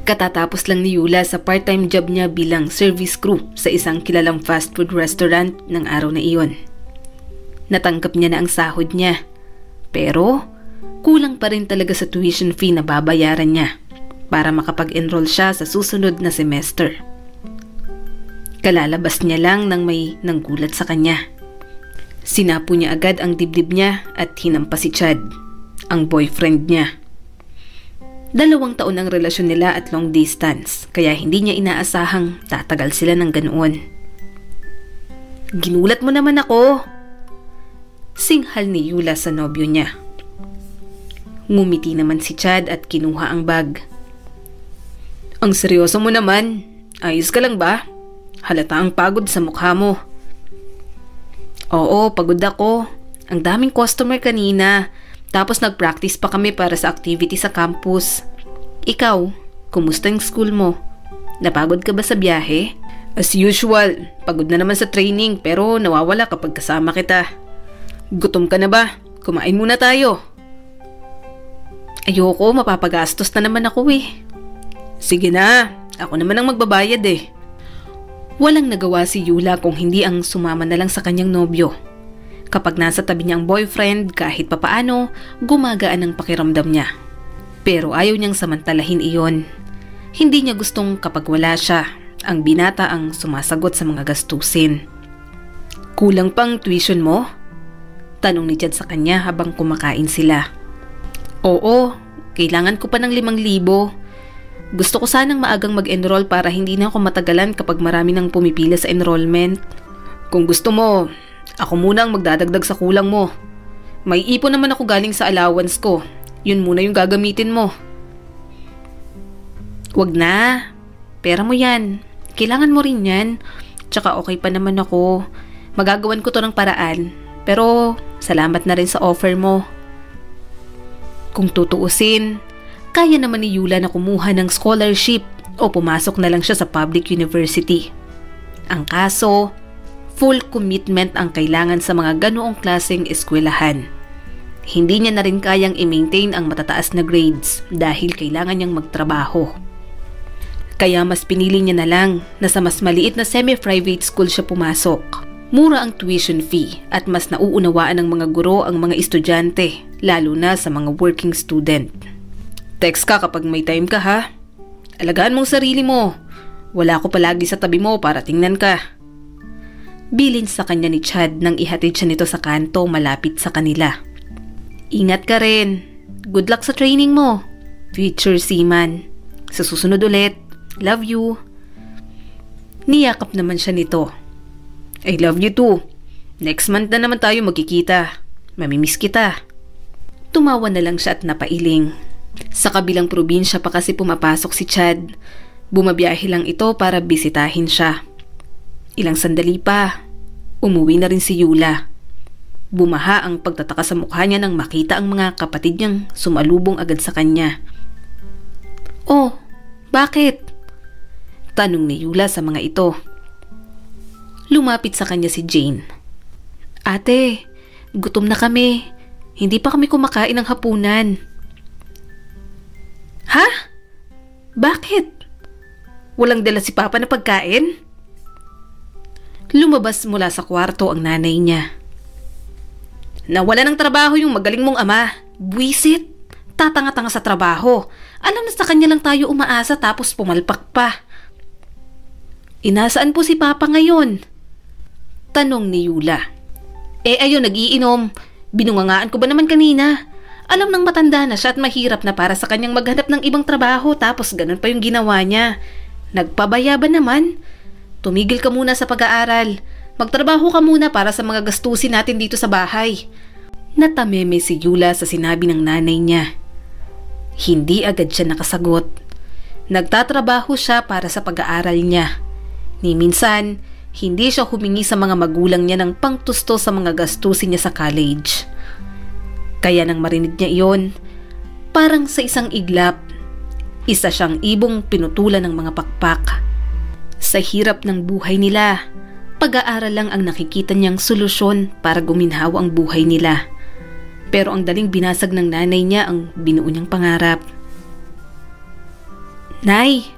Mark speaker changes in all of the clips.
Speaker 1: Katatapos lang ni Yula sa part-time job niya bilang service crew sa isang kilalang fast food restaurant ng araw na iyon. Natanggap niya na ang sahod niya, pero kulang pa rin talaga sa tuition fee na babayaran niya para makapag-enroll siya sa susunod na semester. Kalalabas niya lang nang may nanggulat sa kanya. Sinapo niya agad ang dibdib niya at hinampas si Chad, ang boyfriend niya. 2 taon ang relasyon nila at long distance, kaya hindi niya inaasahang tatagal sila ng ganoon. "Ginulat mo naman ako," singhal ni Yula sa nobyo niya. Ngumiti naman si Chad at kinuha ang bag. "Ang seryoso mo naman. Ayos ka lang ba? Halata ang pagod sa mukha mo." "Oo, pagod ako. Ang daming customer kanina. Tapos nag-practice pa kami para sa activity sa campus. Ikaw, kumusta yung school mo? Napagod ka ba sa biyahe?" "As usual, pagod na naman sa training pero nawawala kapag kasama kita." "Gutom ka na ba? Kumain muna tayo." "Ayoko, mapapagastos na naman ako eh." "Sige na, ako naman ang magbabayad eh." Walang nagawa si Yula kung hindi ang sumama na lang sa kanyang nobyo. Kapag nasa tabi niya ang boyfriend, kahit papaano, gumagaan ang pakiramdam niya. Pero ayaw niyang samantalahin iyon. Hindi niya gustong kapag wala siya, ang binata ang sumasagot sa mga gastusin. "Kulang pang tuition mo?" tanong ni Chad sa kanya habang kumakain sila. "Oo, kailangan ko pa ng 5,000. Gusto ko sanang maagang mag-enroll para hindi na ako matagalan kapag marami nang pumipila sa enrollment." "Kung gusto mo, ako muna ang magdadagdag sa kulang mo. May ipon naman ako galing sa allowance ko. Yun muna yung gagamitin mo." "Wag na. Pera mo yan. Kailangan mo rin yan. Tsaka okay pa naman ako. Magagawan ko to ng paraan. Pero salamat na rin sa offer mo." Kung tutuusin, kaya naman ni Yula na kumuha ng scholarship o pumasok na lang siya sa public university. Ang kaso, full commitment ang kailangan sa mga ganoong klaseng eskwelahan. Hindi niya na rin kayang i-maintain ang matataas na grades dahil kailangan niyang magtrabaho. Kaya mas pinili niya na lang na sa mas maliit na semi-private school siya pumasok. Mura ang tuition fee at mas nauunawaan ng mga guro ang mga estudyante, lalo na sa mga working student. "Text ka kapag may time ka ha. Alagaan mong sarili mo. Wala ko palagi sa tabi mo para tingnan ka." Bilin sa kanya ni Chad nang ihatid siya nito sa kanto malapit sa kanila. "Ingat ka rin. Good luck sa training mo. Future seaman. Sa susunod ulit. Love you." Niyakap naman siya nito. "I love you too. Next month na naman tayo magkikita. Mamimiss kita." Tumawa na lang siya at napailing. Sa kabilang probinsya pa kasi pumapasok si Chad. Bumabiyahe lang ito para bisitahin siya. Ilang sandali pa, umuwi na rin si Yula. Bumaha ang pagtataka sa mukha niya nang makita ang mga kapatid niyang sumalubong agad sa kanya. "Oh, bakit?" tanong ni Yula sa mga ito. Lumapit sa kanya si Jane. "Ate, gutom na kami. Hindi pa kami kumakain ng hapunan." "Ha? Bakit? Walang dala si Papa na pagkain?" Lumabas mula sa kwarto ang nanay niya. "Nawala ng trabaho yung magaling mong ama. Buwisit. Tatanga-tanga sa trabaho. Alam na sa kanya lang tayo umaasa tapos pumalpak pa." "Inasaan po si Papa ngayon?" tanong ni Yula. Ayun, nagiinom. Binungangaan ko ba naman kanina? Alam nang matanda na siya at mahirap na para sa kanyang maghanap ng ibang trabaho tapos ganun pa yung ginawa niya. Nagpabaya ba naman? Tumigil ka muna sa pag-aaral. Magtrabaho ka muna para sa mga gastusin natin dito sa bahay." Natameme si Yula sa sinabi ng nanay niya. Hindi agad siya nakasagot. Nagtatrabaho siya para sa pag-aaral niya. Ni minsan, hindi siya humingi sa mga magulang niya ng pangtusto sa mga gastusin niya sa college. Kaya nang marinig niya iyon, parang sa isang iglap, isa siyang ibong pinutulan ng mga pakpak. Sa hirap ng buhay nila, pag-aaral lang ang nakikita niyang solusyon para guminhawa ang buhay nila. Pero ang daling binasag ng nanay niya ang binuo niyang pangarap. Nay,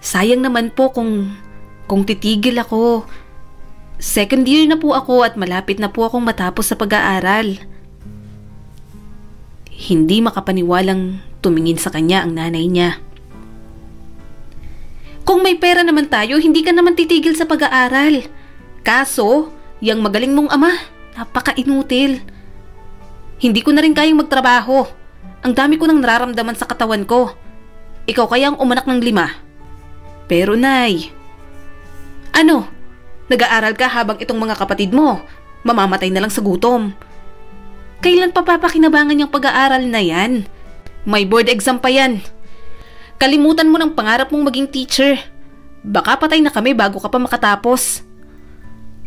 Speaker 1: sayang naman po kung titigil ako. Second year na po ako at malapit na po akong matapos sa pag-aaral. Hindi makapaniwalang tumingin sa kanya ang nanay niya. Kung may pera naman tayo, hindi ka naman titigil sa pag-aaral. Kaso, yang magaling mong ama, napaka-inutil. Hindi ko na rin kayang magtrabaho. Ang dami ko nang nararamdaman sa katawan ko. Ikaw kaya ang umanak ng 5. Pero nay, ano? Nag-aaral ka habang itong mga kapatid mo mamamatay na lang sa gutom. Kailan pa papakinabangan yung pag-aaral na yan? May board exam pa yan. Kalimutan mo ng pangarap mong maging teacher. Baka patay na kami bago ka pa makatapos.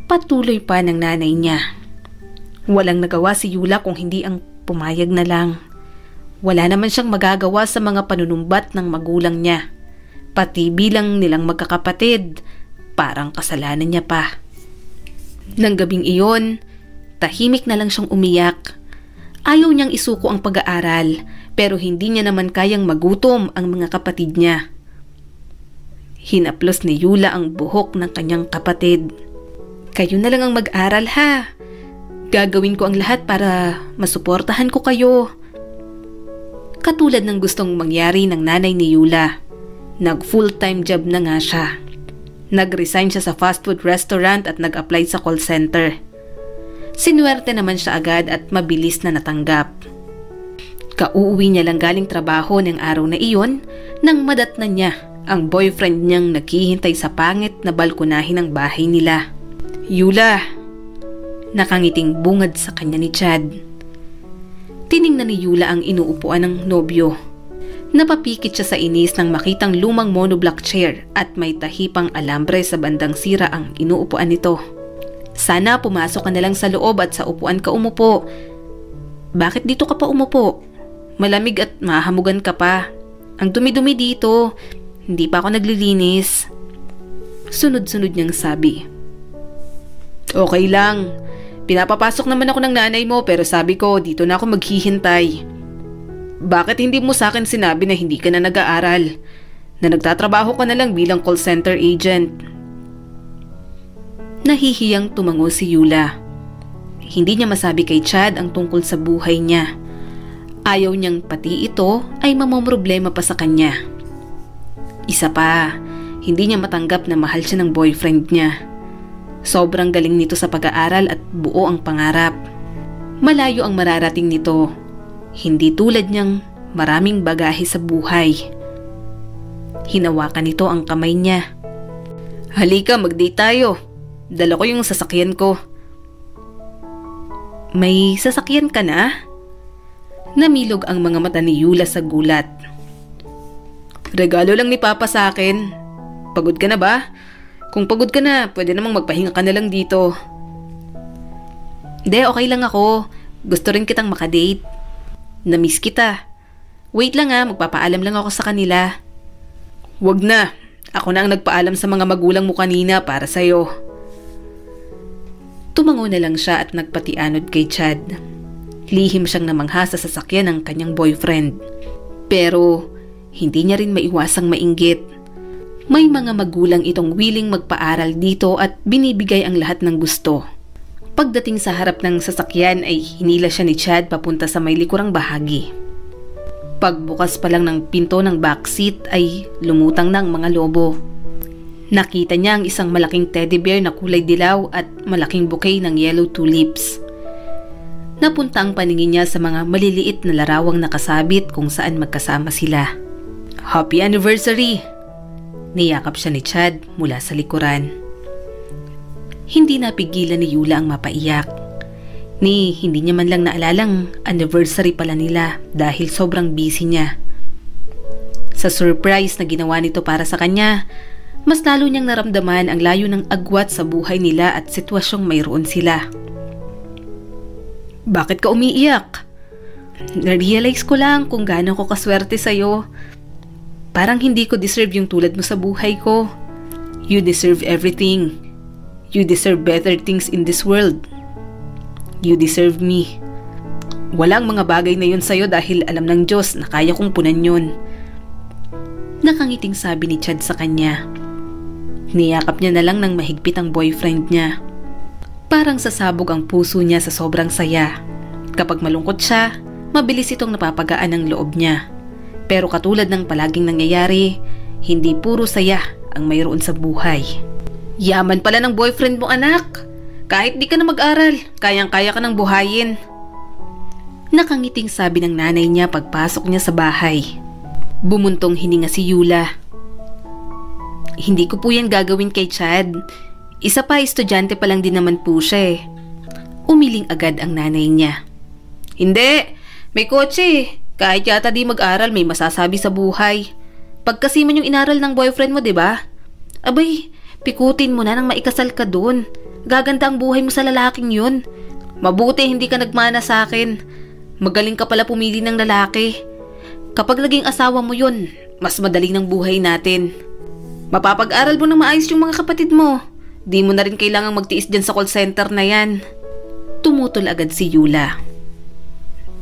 Speaker 1: Patuloy pa ng nanay niya. Walang nagawa si Yula kung hindi ang pumayag na lang. Wala naman siyang magagawa sa mga panunumbat ng magulang niya. Pati bilang nilang magkakapatid, parang kasalanan niya pa. Nang gabing iyon, tahimik na lang siyang umiyak. Ayaw niyang isuko ang pag-aaral, pero hindi niya naman kayang magutom ang mga kapatid niya. Hinaplos ni Yula ang buhok ng kanyang kapatid. Kayo na lang ang mag-aral ha. Gagawin ko ang lahat para masuportahan ko kayo. Katulad ng gustong mangyari ng nanay ni Yula, nag-full-time job na nga siya. Nag-resign siya sa fast food restaurant at nag-apply sa call center. Sinuwerte naman siya agad at mabilis na natanggap. Kauuwi niya lang galing trabaho ng araw na iyon nang madatnan niya ang boyfriend niyang naghihintay sa pangit na balkonahin ng bahay nila. Yula, nakangiting bungad sa kanya ni Chad. Tiningnan ni Yula ang inuupuan ng nobyo. Napapikit siya sa inis nang makitang lumang monoblock chair at may tahipang alambre sa bandang sira ang inuupuan nito. Sana pumasok ka na lang sa loob at sa upuan ka umupo. Bakit dito ka pa umupo? Malamig at mahamugan ka pa. Ang dumi-dumi dito. Hindi pa ako naglilinis. Sunod-sunod niyang sabi. Okay lang. Pinapapasok naman ako ng nanay mo pero sabi ko dito na ako maghihintay. Bakit hindi mo sa akin sinabi na hindi ka na nag-aaral? Na nagtatrabaho ka na lang bilang call center agent? Nahihiyang tumango si Yula. Hindi niya masabi kay Chad ang tungkol sa buhay niya. Ayaw niyang pati ito ay mamomroblema pa sa kanya. Isa pa, hindi niya matanggap na mahal siya ng boyfriend niya. Sobrang galing nito sa pag-aaral at buo ang pangarap. Malayo ang mararating nito. Hindi tulad niyang maraming bagahe sa buhay. Hinawakan nito ang kamay niya. Halika, mag-date tayo. Dala ko yung sasakyan ko. May sasakyan ka na? Namilog ang mga mata ni Yula sa gulat. Regalo lang ni Papa sa akin. Pagod ka na ba? Kung pagod ka na, pwede namang magpahinga ka na lang dito. Hindi, okay lang ako. Gusto rin kitang makadate. Na-miss kita. Wait lang magpapaalam lang ako sa kanila. Wag na. Ako na ang nagpaalam sa mga magulang mo kanina para sa'yo. Tumango na lang siya at nagpatianod kay Chad. Lihim siyang namangha sa sasakyan ng kanyang boyfriend. Pero hindi niya rin maiwasang mainggit. May mga magulang itong willing magpaaral dito at binibigay ang lahat ng gusto. Pagdating sa harap ng sasakyan ay hinila siya ni Chad papunta sa may likurang bahagi. Pagbukas pa lang ng pinto ng backseat ay lumutang na ang mga lobo. Nakita niya ang isang malaking teddy bear na kulay dilaw at malaking bouquet ng yellow tulips. Napunta ang paningin niya sa mga maliliit na larawang nakasabit kung saan magkasama sila. Happy anniversary! Niyakap siya ni Chad mula sa likuran. Hindi napigilan ni Yula ang mapaiyak. Hindi niya man lang naalalang anniversary pala nila dahil sobrang busy niya. Sa surprise na ginawa nito para sa kanya, mas lalo niyang naramdaman ang layo ng agwat sa buhay nila at sitwasyong mayroon sila. Bakit ka umiiyak? Na-realize ko lang kung gaano ko kaswerte sa'yo. Parang hindi ko deserve yung tulad mo sa buhay ko. You deserve everything. You deserve better things in this world. You deserve me. Walang mga bagay na yun sa'yo dahil alam ng Diyos na kaya kong punan yun. Nakangiting sabi ni Chad sa kanya. Niyakap niya na lang ng mahigpit ang boyfriend niya. Parang sasabog ang puso niya sa sobrang saya. Kapag malungkot siya, mabilis itong napapagaan ang loob niya. Pero katulad ng palaging nangyayari, hindi puro saya ang mayroon sa buhay. Yaman pala ng boyfriend mo, anak. Kahit di ka na mag-aral, kayang-kaya ka nang buhayin. Nakangiting sabi ng nanay niya pagpasok niya sa bahay. Bumuntong hininga si Yula. Hindi ko po yan gagawin kay Chad. Isa pa, estudyante pa lang din naman po siya eh. Umiling agad ang nanay niya. Hindi, may kotse. Kahit yata di mag-aral, may masasabi sa buhay. Pag kasi man yung inaral ng boyfriend mo, diba? Abay, pikutin mo na nang maikasal ka dun. Gaganda ang buhay mo sa lalaking yun. Mabuti hindi ka nagmana sa akin. Magaling ka pala pumili ng lalaki. Kapag naging asawa mo yun, mas madali ng buhay natin. Mapapag-aral mo ng maayos yung mga kapatid mo. Di mo na rin kailangang magtiis dyan sa call center na yan. Tumutol agad si Yula.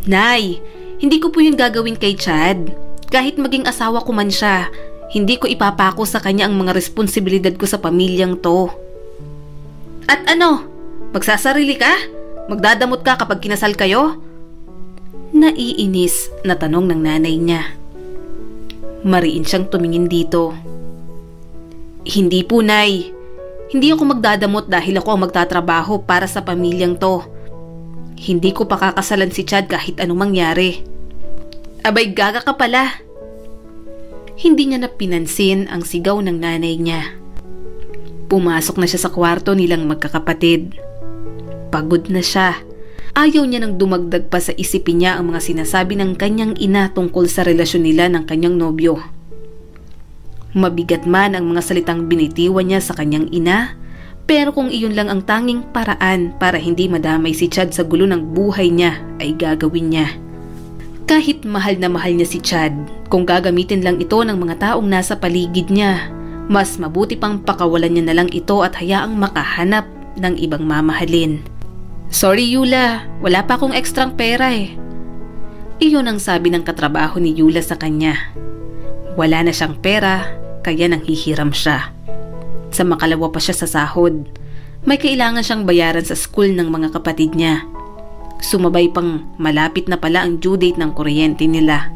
Speaker 1: Nay, hindi ko po yung gagawin kay Chad. Kahit maging asawa ko man siya, hindi ko ipapako sa kanya ang mga responsibilidad ko sa pamilyang to. At ano? Magsasarili ka? Magdadamot ka kapag kinasal kayo? Naiinis na tanong ng nanay niya. Mariin siyang tumingin dito. Hindi po, Nay. Hindi ako magdadamot dahil ako ang magtatrabaho para sa pamilyang to. Hindi ko pakakasalan si Chad kahit anong mangyari. Abay, gaga ka pala. Hindi niya napinansin ang sigaw ng nanay niya. Pumasok na siya sa kwarto nilang magkakapatid. Pagod na siya. Ayaw niya nang dumagdag pa sa isipin niya ang mga sinasabi ng kanyang ina tungkol sa relasyon nila ng kanyang nobyo. Mabigat man ang mga salitang binitiwan niya sa kanyang ina, pero kung iyon lang ang tanging paraan para hindi madamay si Chad sa gulo ng buhay niya ay gagawin niya. Kahit mahal na mahal niya si Chad, kung gagamitin lang ito ng mga taong nasa paligid niya, mas mabuti pang pakawalan niya na lang ito at hayaang makahanap ng ibang mamahalin. Sorry Yula, wala pa akong ekstrang pera eh. Iyon ang sabi ng katrabaho ni Yula sa kanya. Wala na siyang pera, kaya nanghihiram siya. Sa makalawa pa siya sa sahod, may kailangan siyang bayaran sa school ng mga kapatid niya. Sumabay pang malapit na pala ang due date ng kuryente nila.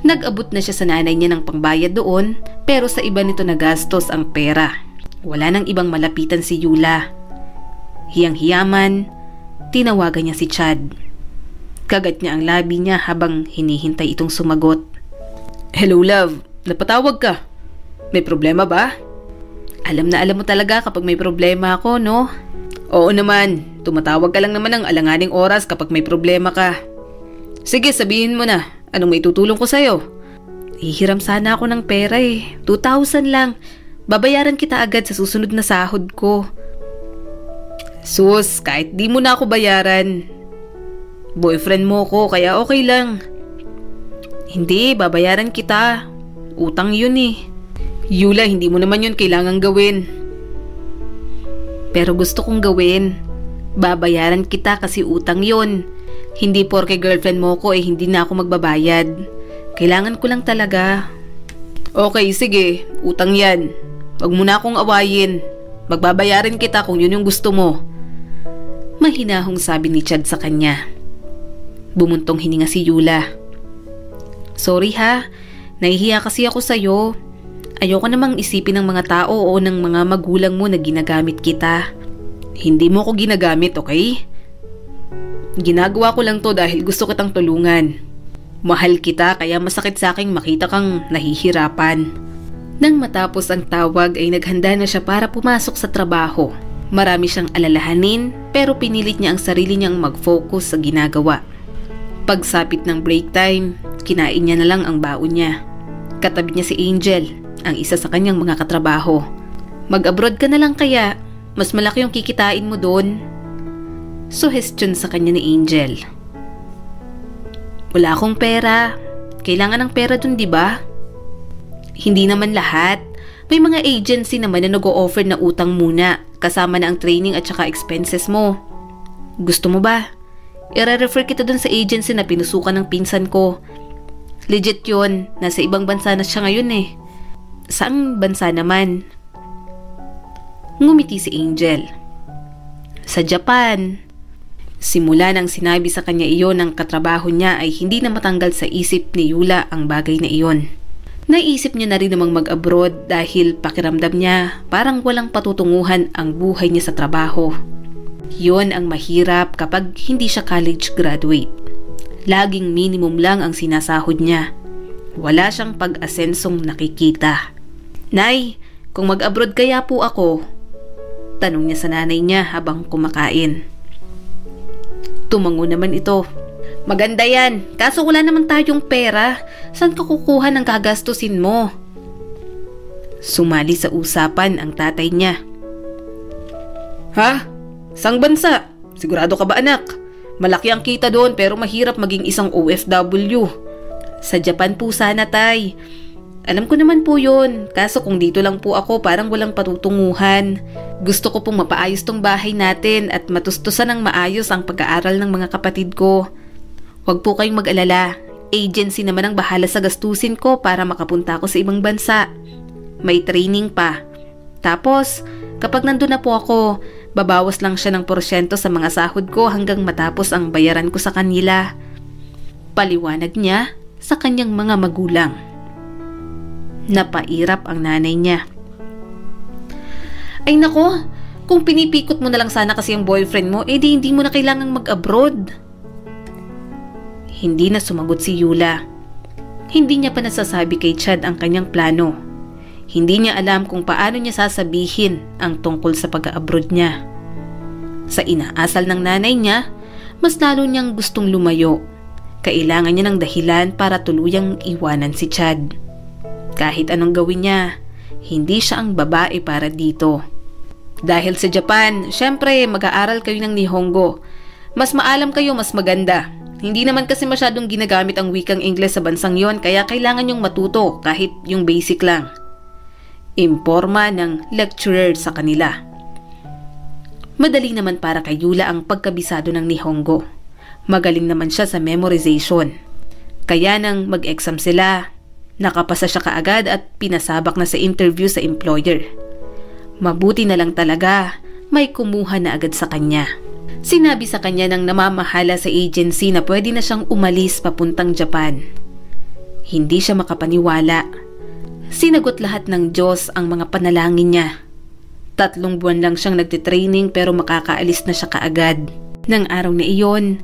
Speaker 1: Nag-abot na siya sa nanay niya ng pangbayad doon, pero sa iba nito nagastos ang pera. Wala nang ibang malapitan si Yula. Hiyang-hiyaman, tinawagan niya si Chad. Kagat niya ang labi niya habang hinihintay itong sumagot. Hello love, napatawag ka. May problema ba? Alam na alam mo talaga kapag may problema ako, no? Oo naman, tumatawag ka lang naman ng alanganing oras kapag may problema ka. Sige, sabihin mo na, anong may tutulong ko sa'yo? Hihiram sana ako ng pera eh, 2,000 lang. Babayaran kita agad sa susunod na sahod ko. Sus, kahit di mo na ako bayaran. Boyfriend mo ko, kaya okay lang. Hindi, babayaran kita. Utang yun eh. Yula, hindi mo naman yun kailangang gawin. Pero gusto kong gawin. Babayaran kita kasi utang yun. Hindi porke girlfriend mo ko eh hindi na ako magbabayad. Kailangan ko lang talaga. Okay, sige. Utang yan. Wag mo na akong awayin. Magbabayaran kita kung yun yung gusto mo. Mahinahong sabi ni Chad sa kanya. Bumuntong hininga si Yula. Sorry ha, nahihiya kasi ako sa'yo. Ayoko namang isipin ng mga tao o ng mga magulang mo na ginagamit kita. Hindi mo ko ginagamit, okay? Ginagawa ko lang to dahil gusto kitang tulungan. Mahal kita kaya masakit sa aking makita kang nahihirapan. Nang matapos ang tawag ay naghanda na siya para pumasok sa trabaho. Marami siyang alalahanin pero pinilit niya ang sarili niyang mag-focus sa ginagawa. Pagsapit ng break time, kinain niya na lang ang baon niya. Katabi niya si Angel, ang isa sa kanyang mga katrabaho. Mag-abroad ka na lang kaya, mas malaki yung kikitain mo doon. Suhestyon sa kanya ni Angel. Wala akong pera. Kailangan ng pera dun, di ba? Hindi naman lahat. May mga agency naman na nag-o-offer na utang muna, kasama na ang training at saka expenses mo. Gusto mo ba? I-refer kita dun sa agency na pinusukan ng pinsan ko. Legit yun, nasa ibang bansa na siya ngayon eh. Saang bansa naman? Ngumiti si Angel. Sa Japan. Simula nang sinabi sa kanya iyon ng katrabaho niya ay hindi na matanggal sa isip ni Yula ang bagay na iyon. Naisip niya na rin namang mag-abroad dahil pakiramdam niya parang walang patutunguhan ang buhay niya sa trabaho. Yun ang mahirap kapag hindi siya college graduate. Laging minimum lang ang sinasahod niya. Wala siyang pag-asensong nakikita. Nay, kung mag-abroad kaya po ako? Tanong niya sa nanay niya habang kumakain. Tumango naman ito. Maganda yan, kaso wala naman tayong pera. Saan ka kukuha ng gagastusin mo? Sumali sa usapan ang tatay niya. Ha? Sang bansa? Sigurado ka ba anak? Malaki ang kita doon pero mahirap maging isang OFW. Sa Japan po sana tay. Alam ko naman po yun, kaso kung dito lang po ako parang walang patutunguhan. Gusto ko pong mapaayos tong bahay natin at matustusan ng maayos ang pag-aaral ng mga kapatid ko. Huwag po kayong mag-alala, agency naman ang bahala sa gastusin ko para makapunta ako sa ibang bansa. May training pa. Tapos, kapag nandun na po ako, babawas lang siya ng porsyento sa mga sahod ko hanggang matapos ang bayaran ko sa kanila. Paliwanag niya sa kanyang mga magulang. Napairap ang nanay niya. Ay nako, kung pinipikot mo na lang sana kasi ang boyfriend mo, edi hindi mo na kailangang mag-abroad. Hindi na sumagot si Yula. Hindi niya pa nasasabi kay Chad ang kanyang plano. Hindi niya alam kung paano niya sasabihin ang tungkol sa pag-abroad niya. Sa inaasal ng nanay niya, mas lalo niyang gustong lumayo. Kailangan niya ng dahilan para tuluyang iwanan si Chad. Kahit anong gawin niya, hindi siya ang babae para dito. Dahil sa Japan, syempre mag-aaral kayo ng Nihongo. Mas maalam kayo, mas maganda. Hindi naman kasi masyadong ginagamit ang wikang Ingles sa bansang yon, kaya kailangan yung matuto kahit yung basic lang. Imporma ng lecturer sa kanila. Madali naman para kay Yula ang pagkabisado ng Nihongo. Magaling naman siya sa memorization. Kaya nang mag-exam sila, nakapasa siya kaagad at pinasabak na sa interview sa employer. Mabuti na lang talaga, may kumuha na agad sa kanya. Sinabi sa kanya ng namamahala sa agency na pwede na siyang umalis papuntang Japan. Hindi siya makapaniwala. Sinagot lahat ng Diyos ang mga panalangin niya. 3 buwan lang siyang nagtitraining pero makakaalis na siya kaagad. Nang araw na iyon,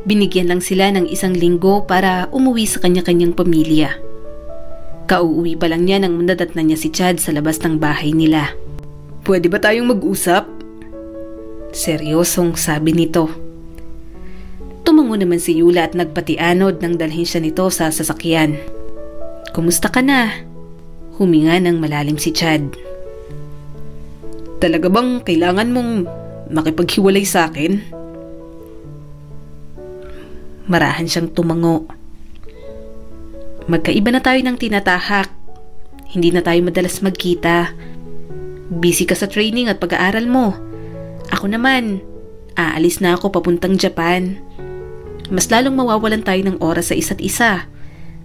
Speaker 1: binigyan lang sila ng 1 linggo para umuwi sa kanya-kanyang pamilya. Kauuwi pa lang niya nang nadatnan niya si Chad sa labas ng bahay nila. Pwede ba tayong mag-usap? Seryosong sabi nito. Tumango naman si Yula at nagpatianod nang dalhin siya nito sa sasakyan. Kumusta ka na? Huminga ng malalim si Chad. Talaga bang kailangan mong makipaghiwalay sa akin? Marahan siyang tumango. Magkaiba na tayo ng tinatahak. Hindi na tayo madalas magkita. Busy ka sa training at pag-aaral mo. Ako naman, aalis na ako papuntang Japan. Mas lalong mawawalan tayo ng oras sa isa't isa.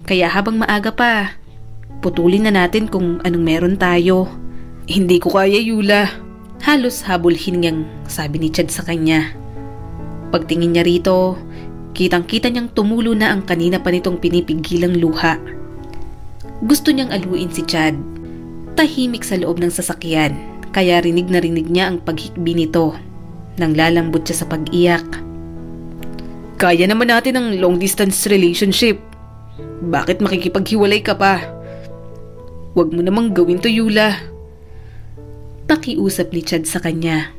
Speaker 1: Kaya habang maaga pa, putulin na natin kung anong meron tayo. Hindi ko kaya, Yula. Halos habulhin niyang sabi ni Chad sa kanya. Pagtingin niya rito, kitang-kita niyang tumulo na ang kanina pa nitong pinipigilang luha. Gusto niyang aluin si Chad. Tahimik sa loob ng sasakyan, kaya rinig na rinig niya ang paghikbi nito. Nang lalambot siya sa pag-iyak. Kaya naman natin ang long-distance relationship. Bakit makikipaghiwalay ka pa? Huwag mo namang gawin to, Yula. Pakiusap ni Chad sa kanya.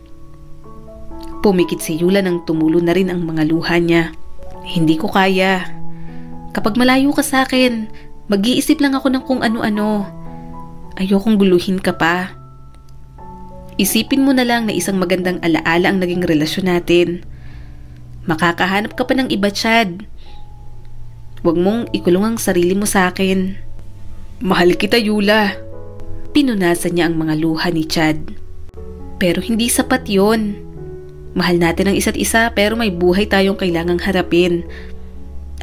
Speaker 1: Pumikit si Yula nang tumulo na rin ang mga luha niya. Hindi ko kaya. Kapag malayo ka sa akin, mag-iisip lang ako ng kung ano-ano. Ayokong guluhin ka pa. Isipin mo na lang na isang magandang alaala ang naging relasyon natin. Makakahanap ka pa ng iba, Chad. Huwag mong ikulong ang sarili mo sa akin. Mahal kita, Yula. Pinunasan niya ang mga luha ni Chad. Pero hindi sapat yon. Mahal natin ang isa't isa pero may buhay tayong kailangang harapin.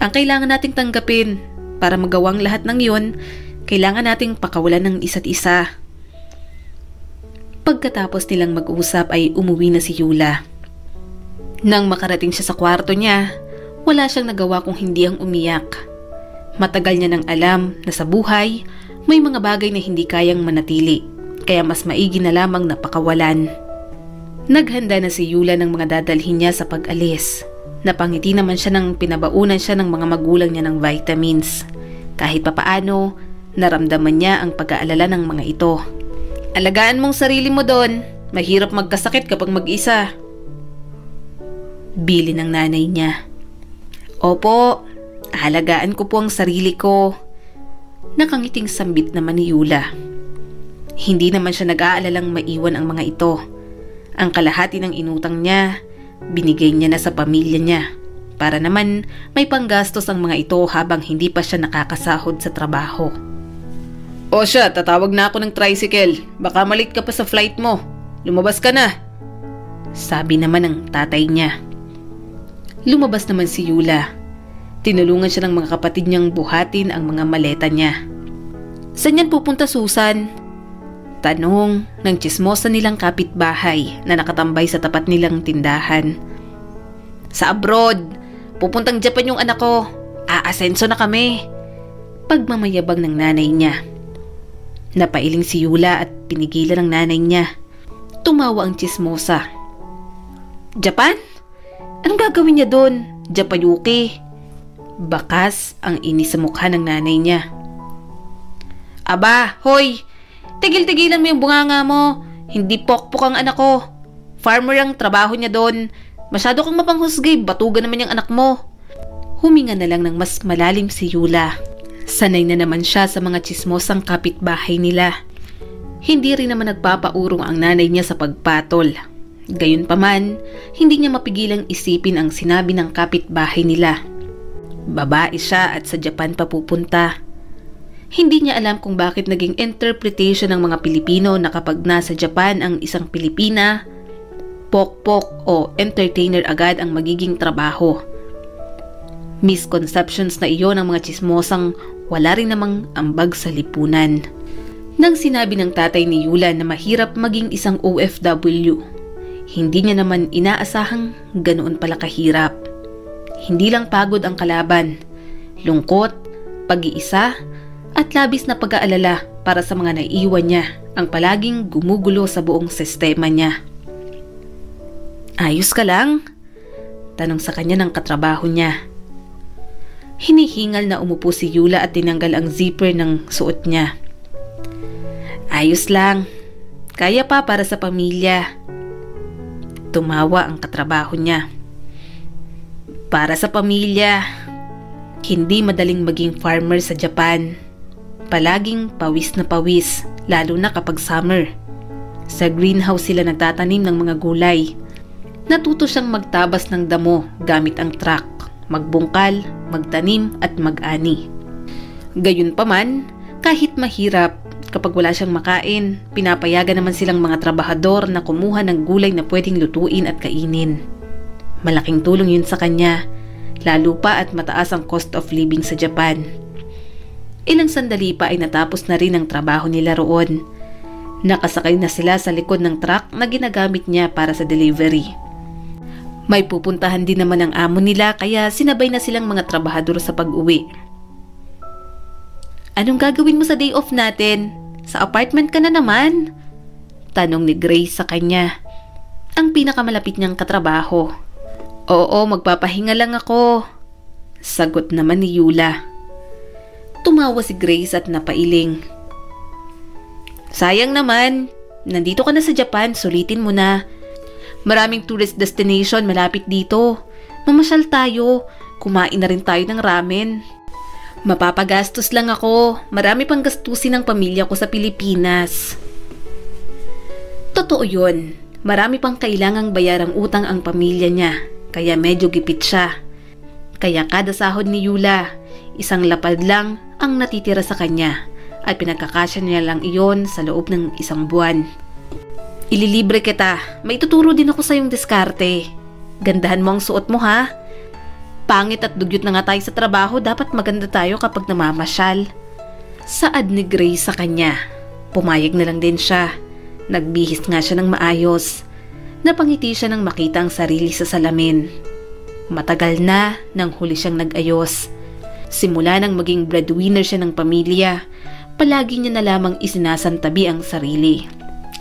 Speaker 1: Ang kailangan nating tanggapin para magawang lahat ng yon, Kailangan nating pakawalan ng isa't isa. Pagkatapos nilang mag-usap ay umuwi na si Yula. Nang makarating siya sa kwarto niya, wala siyang nagawa kung hindi ang umiyak. Matagal niya nang alam na sa buhay, may mga bagay na hindi kayang manatili, kaya mas maigi na lamang na pakawalan. Naghanda na si Yula ng mga dadalhin niya sa pag-alis. Napangiti naman siya nang pinabaunan siya ng mga magulang niya ng vitamins. Kahit papaano, naramdaman niya ang pag-aalala ng mga ito. Alagaan mong sarili mo doon. Mahirap magkasakit kapag mag-isa. Bili ng nanay niya. Opo, alagaan ko po ang sarili ko. Nakangiting sambit naman ni Yula. Hindi naman siya nag-aalalang maiwan ang mga ito. Ang kalahati ng inutang niya, binigay niya na sa pamilya niya. Para naman may panggastos ang mga ito habang hindi pa siya nakakasahod sa trabaho. O siya, tatawag na ako ng tricycle. Baka malate ka pa sa flight mo. Lumabas ka na. Sabi naman ng tatay niya. Lumabas naman si Yula. Tinulungan siya ng mga kapatid niyang buhatin ang mga maleta niya. Saan yan pupunta, Susan? Tanong ng tsismosa nilang kapitbahay na nakatambay sa tapat nilang tindahan. Sa abroad. Pupuntang Japan yung anak ko. Aasenso na kami. Pagmamayabang ng nanay niya. Napailing si Yula at pinigilan ng nanay niya. Tumawa ang tsismosa. Japan? Anong gagawin niya doon? Japayuki. Bakas ang inis sa mukha ng nanay niya. Aba, hoy! Tigil-tigilan mo yung bunganga mo. Hindi pokpok ang anak ko. Farmer ang trabaho niya doon. Masyado kang mapanghusgay, batugan naman yung anak mo. Huminga na lang ng mas malalim si Yula. Sanay na naman siya sa mga tsismosang kapitbahay nila. Hindi rin naman nagpapaurong ang nanay niya sa pagpatol. Gayunpaman, hindi niya mapigilang isipin ang sinabi ng kapitbahay nila. Babae siya at sa Japan pa pupunta. Hindi niya alam kung bakit naging interpretation ng mga Pilipino na kapag nasa Japan ang isang Pilipina, pokpok o entertainer agad ang magiging trabaho. Misconceptions na iyon ng mga tsismosang wala rin namang ambag sa lipunan. Nang sinabi ng tatay ni Yula na mahirap maging isang OFW, hindi niya naman inaasahang ganoon pala kahirap. Hindi lang pagod ang kalaban, lungkot, pag-iisa, at labis na pag-aalala para sa mga naiiwan niya ang palaging gumugulo sa buong sistema niya. Ayos ka lang? Tanong sa kanya ng katrabaho niya. Hinihingal na umupo si Yula at tinanggal ang zipper ng suot niya. Ayos lang. Kaya pa para sa pamilya. Tumawa ang katrabaho niya. Para sa pamilya. Hindi madaling maging farmer sa Japan. Palaging pawis na pawis, lalo na kapag summer. Sa greenhouse sila nagtatanim ng mga gulay. Natuto siyang magtabas ng damo gamit ang truck, magbungkal, magtanim at mag-ani. Gayunpaman, kahit mahirap, kapag wala siyang makain, pinapayagan naman silang mga trabahador na kumuha ng gulay na pwedeng lutuin at kainin. Malaking tulong yun sa kanya, lalo pa at mataas ang cost of living sa Japan. Ilang sandali pa ay natapos na rin ang trabaho nila roon. Nakasakay na sila sa likod ng truck na ginagamit niya para sa delivery. May pupuntahan din naman ang amo nila kaya sinabay na silang mga trabahador sa pag-uwi. Anong gagawin mo sa day off natin? Sa apartment ka na naman? Tanong ni Grace sa kanya, ang pinakamalapit niyang katrabaho. Oo, magpapahinga lang ako. Sagot naman ni Yula. Tumawa si Grace at napailing. Sayang naman, nandito ka na sa Japan, sulitin mo na. Maraming tourist destination malapit dito. Mamasyal tayo, kumain na rin tayo ng ramen. Mapapagastos lang ako, marami pang gastusin ng pamilya ko sa Pilipinas. Totoo yun, marami pang kailangang bayarang utang ang pamilya niya, kaya medyo gipit siya. Kaya kada sahod ni Yula, isang lapad lang ang natitira sa kanya at pinagkakasya niya lang iyon sa loob ng isang buwan. Ililibre kita, may tuturo din ako sa iyong diskarte. Gandahan mo ang suot mo ha. Pangit at dugyot na nga tayo sa trabaho, dapat maganda tayo kapag namamasyal. Saad ni Grace sa kanya. Pumayag na lang din siya. Nagbihis nga siya ng maayos. Napangiti siya nang makita ang sarili sa salamin. Matagal na nang huli siyang nag-ayos. Simula nang maging breadwinner siya ng pamilya, palagi niya na lamang isinasantabi ang sarili.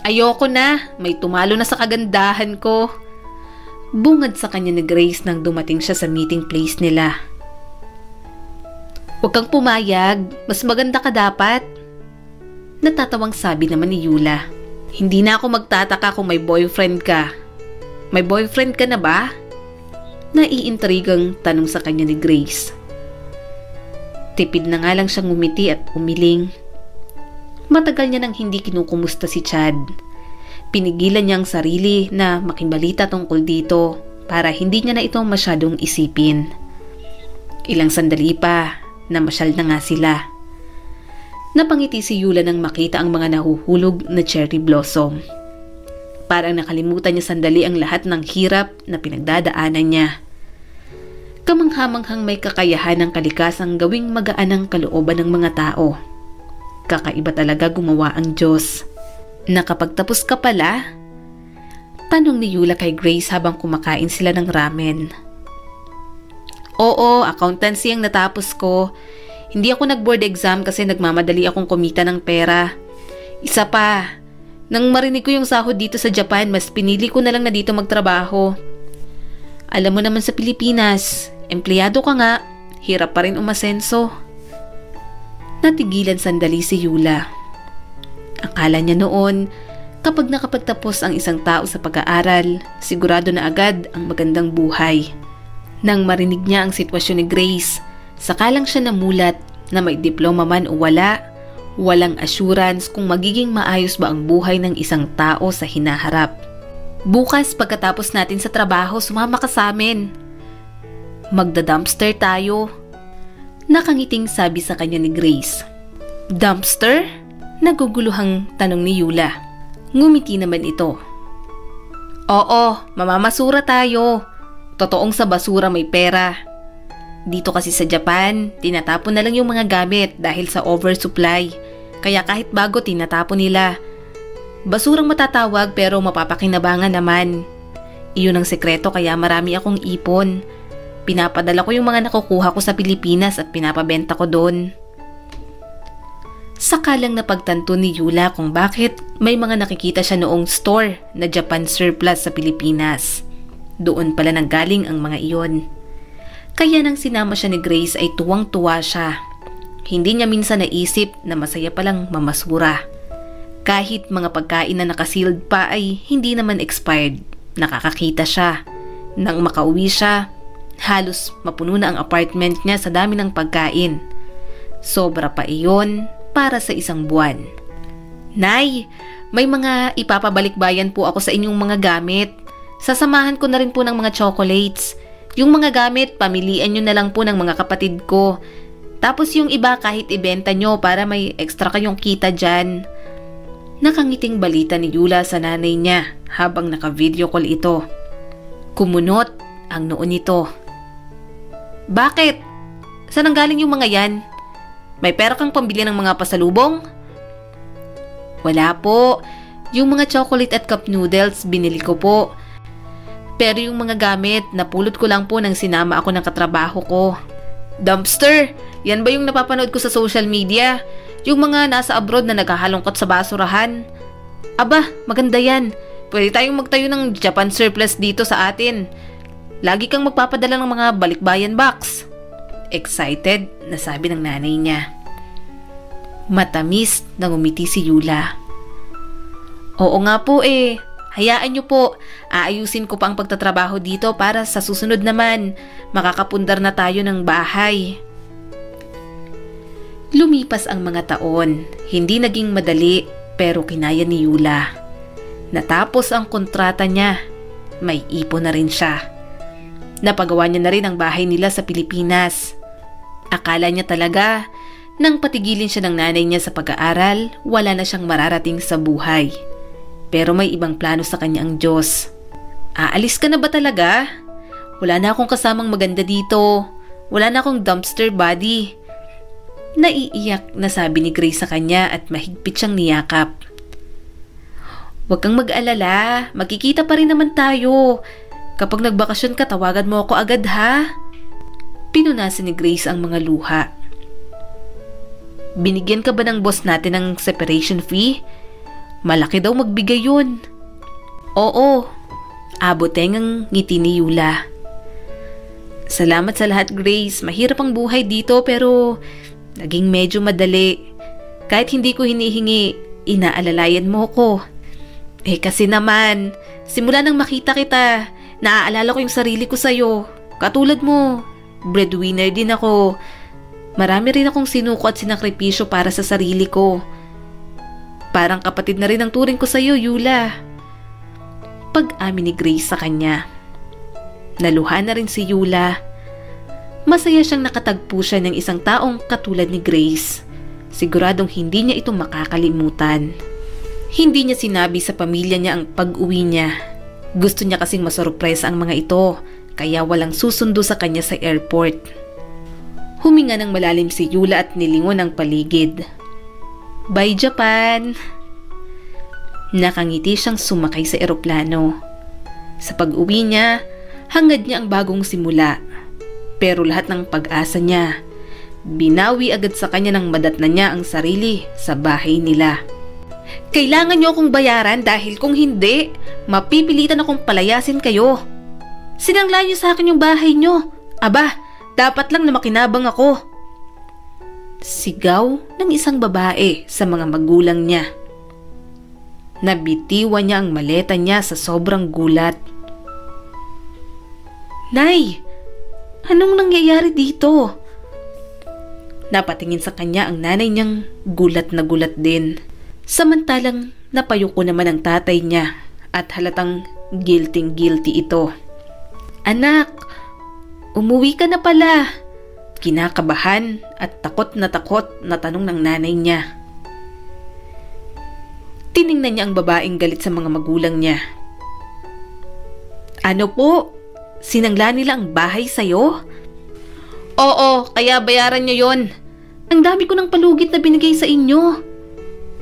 Speaker 1: Ayoko na, may tumalo na sa kagandahan ko. Bungad sa kanya ni Grace nang dumating siya sa meeting place nila. Huwag kang pumayag, mas maganda ka dapat. Natatawang sabi naman ni Yula. Hindi na ako magtataka kung may boyfriend ka. May boyfriend ka na ba? Naiintrigang tanong sa kanya ni Grace. Tipid na nga lang siyang ngumiti at umiling. Matagal niya nang hindi kinukumusta si Chad. Pinigilan niya ang sarili na makibalita tungkol dito para hindi niya na ito masyadong isipin. Ilang sandali pa, namasyal na nga sila. Napangiti si Yula nang makita ang mga nahuhulog na cherry blossom. Parang nakalimutan niya sandali ang lahat ng hirap na pinagdadaanan niya. Kamanghamanghang may kakayahan ng kalikasang gawing magaan ang kalooban ng mga tao. Kakaiba talaga gumawa ang Diyos. Nakapagtapos ka pala? Tanong ni Yula kay Grace habang kumakain sila ng ramen. Oo, accountancy ang natapos ko. Hindi ako nag-board exam kasi nagmamadali akong kumita ng pera. Isa pa, nang marinig ko yung sahod dito sa Japan, mas pinili ko na lang na dito magtrabaho. Alam mo naman sa Pilipinas, empleyado ka nga, hirap pa rin umasenso. Natigilan sandali si Yula. Akala niya noon, kapag nakapagtapos ang isang tao sa pag-aaral, sigurado na agad ang magandang buhay. Nang marinig niya ang sitwasyon ni Grace, saka lang siya namulat na may diploma man o wala, walang assurance kung magiging maayos ba ang buhay ng isang tao sa hinaharap. Bukas pagkatapos natin sa trabaho, sumama ka sa amin. Magda-dumpster tayo. Nakangiting sabi sa kanya ni Grace. Dumpster? Naguguluhang tanong ni Yula. Ngumiti naman ito. Oo, mamamasura tayo. Totoong sa basura may pera. Dito kasi sa Japan, tinatapon na lang yung mga gamit dahil sa oversupply. Kaya kahit bago tinatapon nila. Basurang matatawag pero mapapakinabangan naman. Iyon ang sekreto kaya marami akong ipon. Pinapadala ko yung mga nakukuha ko sa Pilipinas at pinapabenta ko doon. Saka lang napagtanto ni Yula kung bakit may mga nakikita siya noong store na Japan surplus sa Pilipinas. Doon pala nanggaling ang mga iyon. Kaya nang sinama siya ni Grace ay tuwang-tuwa siya. Hindi niya minsan naisip na masaya palang mamasura. Kahit mga pagkain na nakasealed pa ay hindi naman expired. Nakakakita siya. Nang makauwi siya, halos mapuno na ang apartment niya sa dami ng pagkain. Sobra pa iyon para sa isang buwan. Nay, may mga ipapabalik-bayan po ako sa inyong mga gamit. Sasamahan ko na rin po ng mga chocolates. Yung mga gamit, pamilian nyo na lang po ng mga kapatid ko. Tapos yung iba kahit ibenta nyo para may extra kayong kita dyan. Nakangiting balita ni Yula sa nanay niya habang naka-video call ito. Kumunot ang noo nito. Bakit? Saan ang galing yung mga yan? May pera kang pambili ng mga pasalubong? Wala po. Yung mga chocolate at cup noodles binili ko po. Pero yung mga gamit, napulot ko lang po nang sinama ako ng katrabaho ko. Dumpster? Yan ba yung napapanood ko sa social media? Yung mga nasa abroad na naghahalongkot sa basurahan? Aba, maganda yan. Pwede tayong magtayo ng Japan surplus dito sa atin. Lagi kang magpapadala ng mga balikbayan box. Excited na sabi ng nanay niya. Matamis na ngumiti si Yula. Oo nga po eh. Hayaan niyo po, aayusin ko pa ang pagtatrabaho dito para sa susunod naman, makakapundar na tayo ng bahay. Lumipas ang mga taon, hindi naging madali pero kinaya ni Yula. Natapos ang kontrata niya, may ipon na rin siya. Napagawa niya na rin ang bahay nila sa Pilipinas. Akala niya talaga, nang patigilin siya ng nanay niya sa pag-aaral, wala na siyang mararating sa buhay. Pero may ibang plano sa kanya ang Diyos. Aalis ka na ba talaga? Wala na akong kasamang maganda dito. Wala na akong dumpster buddy. Naiiyak na sabi ni Grace sa kanya at mahigpit siyang niyakap. Huwag kang mag-alala, magkikita pa rin naman tayo. Kapag nagbakasyon ka, tawagan mo ako agad ha. Pinunasan ni Grace ang mga luha. Binigyan ka ba ng boss natin ng separation fee? Malaki daw magbigay yun. Oo, aboteng ang ngiti ni Yula. Salamat sa lahat, Grace. Mahirap ang buhay dito pero naging medyo madali. Kahit hindi ko hinihingi, inaalalayan mo ko. Kasi naman, simula nang makita kita, naaalala ko yung sarili ko sa'yo. Katulad mo, breadwinner din ako. Marami rin akong sinuko at sinakripisyo para sa sarili ko. Parang kapatid na rin ang turing ko sa'yo, Yula. Pag-amin ni Grace sa kanya. Naluha na rin si Yula. Masaya siyang nakatagpo siya ng isang taong katulad ni Grace. Siguradong hindi niya ito makakalimutan. Hindi niya sinabi sa pamilya niya ang pag-uwi niya. Gusto niya kasing masurpresa ang mga ito, kaya walang susundo sa kanya sa airport. Huminga ng malalim si Yula at nilingon ang paligid. Bye Japan! Nakangiti siyang sumakay sa eroplano. Sa pag-uwi niya, hangad niya ang bagong simula. Pero lahat ng pag-asa niya, binawi agad sa kanya nang madatnan niya ang sarili sa bahay nila. Kailangan niyo akong bayaran dahil kung hindi, mapipilitan akong palayasin kayo. Sinangla niyo sa akin yung bahay niyo. Aba, dapat lang na makinabang ako. Sigaw ng isang babae sa mga magulang niya. Nabitiwan niya ang maleta niya sa sobrang gulat. Nay, anong nangyayari dito? Napatingin sa kanya ang nanay niyang gulat na gulat din. Samantalang napayuko naman ang tatay niya at halatang guilty ito. Anak, umuwi ka na pala. Kinakabahan at takot na tanong ng nanay niya. Tiningnan niya ang babaeng galit sa mga magulang niya. Ano po? Sinangla nila ang bahay sa'yo? Oo, kaya bayaran niyo yon. Ang dami ko ng palugit na binigay sa inyo.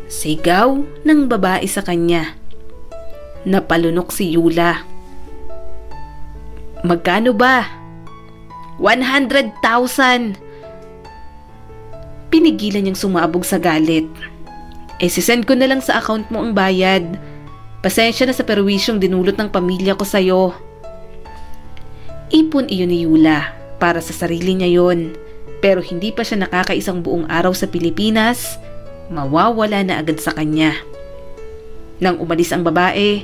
Speaker 1: Sigaw ng babae sa kanya. Napalunok si Yula. Magkano ba? 100,000. Pinigilan niyang sumabog sa galit. Sisend ko na lang sa account mo ang bayad. Pasensya na sa perwisyong dinulot ng pamilya ko sa'yo. Ipon iyon ni Yula para sa sarili niya yon. Pero hindi pa siya nakakaisang buong araw sa Pilipinas, mawawala na agad sa kanya. Nang umalis ang babae,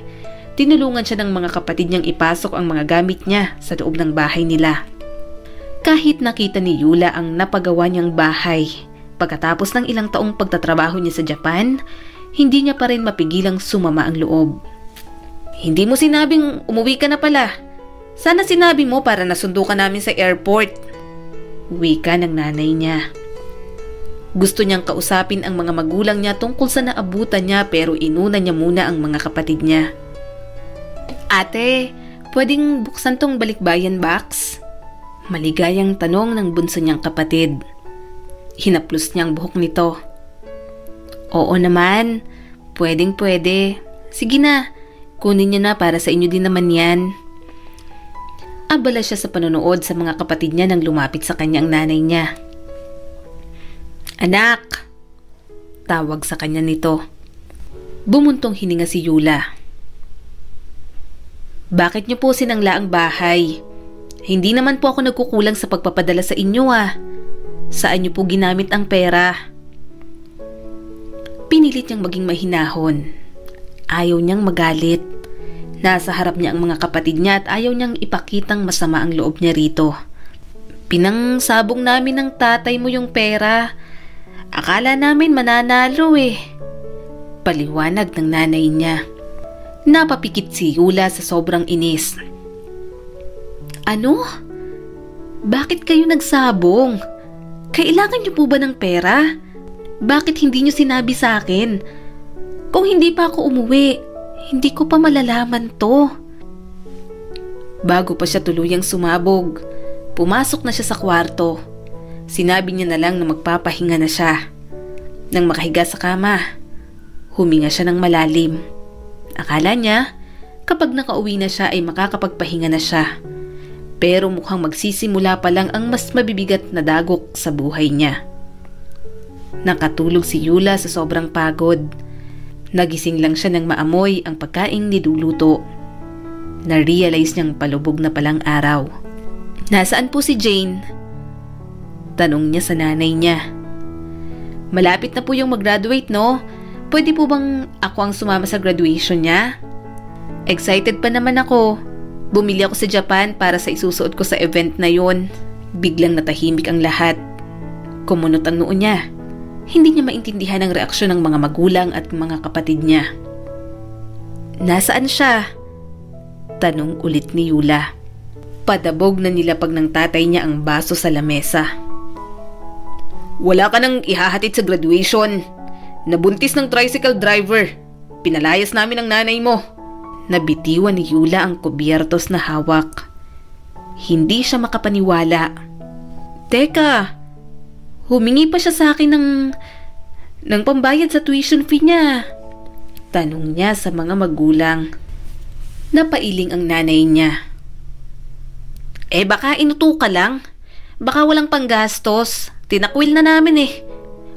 Speaker 1: tinulungan siya ng mga kapatid niyang ipasok ang mga gamit niya sa loob ng bahay nila. Kahit nakita ni Yula ang napagawa niyang bahay, pagkatapos ng ilang taong pagtatrabaho niya sa Japan, hindi niya pa rin mapigilang sumama ang loob. Hindi mo sinabing umuwi ka na pala. Sana sinabi mo para nasundo ka namin sa airport. Wika ng nanay niya. Gusto niyang kausapin ang mga magulang niya tungkol sa naabutan niya pero inuna niya muna ang mga kapatid niya. Ate, pwedeng buksan tong balikbayan box? Maligayang tanong ng bunso niyang kapatid. Hinaplos niyang buhok nito. Oo naman, pwede. Sige na, kunin niyo na para sa inyo din naman yan. Abala siya sa panonood sa mga kapatid niya nang lumapit sa kanyang nanay niya. Anak! Tawag sa kanya nito. Bumuntong hininga si Yula. Bakit niyo po sinangla ang bahay? Hindi naman po ako nagkukulang sa pagpapadala sa inyo Saan niyo po ginamit ang pera? Pinilit niyang maging mahinahon. Ayaw niyang magalit. Nasa harap niya ang mga kapatid niya at ayaw niyang ipakitang masama ang loob niya rito. Pinangsabong namin ng tatay mo yung pera. Akala namin mananalo Paliwanag ng nanay niya. Napapikit si Yula sa sobrang inis. Ano? Bakit kayo nagsabong? Kailangan niyo po ba ng pera? Bakit hindi niyo sinabi sa akin? Kung hindi pa ako umuwi, hindi ko pa malalaman to. Bago pa siya tuluyang sumabog, pumasok na siya sa kwarto. Sinabi niya na lang na magpapahinga na siya. Nang makahiga sa kama, huminga siya ng malalim. Akala niya, kapag nakauwi na siya ay makakapagpahinga na siya. Pero mukhang magsisimula pa lang ang mas mabibigat na dagok sa buhay niya. Nakatulog si Yula sa sobrang pagod. Nagising lang siya nang maamoy ang pagkaing niluluto. Na-realize niyang palubog na palang araw. Nasaan po si Jane? Tanong niya sa nanay niya. Malapit na po yung mag-graduate, no? Pwede po bang ako ang sumama sa graduation niya? Excited pa naman ako. Bumili ako sa Japan para sa isusuot ko sa event na yon. Biglang natahimik ang lahat. Kumunot ang noo niya. Hindi niya maintindihan ang reaksyon ng mga magulang at mga kapatid niya. Nasaan siya? Tanong ulit ni Yula. Padabog na nilapag ng tatay niya ang baso sa lamesa. Wala ka nang ihahatid sa graduation. Nabuntis ng tricycle driver. Pinalayas namin ang nanay mo. Nabitiwan ni Yula ang kubyertos na hawak. Hindi siya makapaniwala. Teka, humingi pa siya sa akin ng pambayad sa tuition fee niya. Tanong niya sa mga magulang. Napailing ang nanay niya. Baka inuto ka lang. Baka walang panggastos. Tinakwil na namin eh.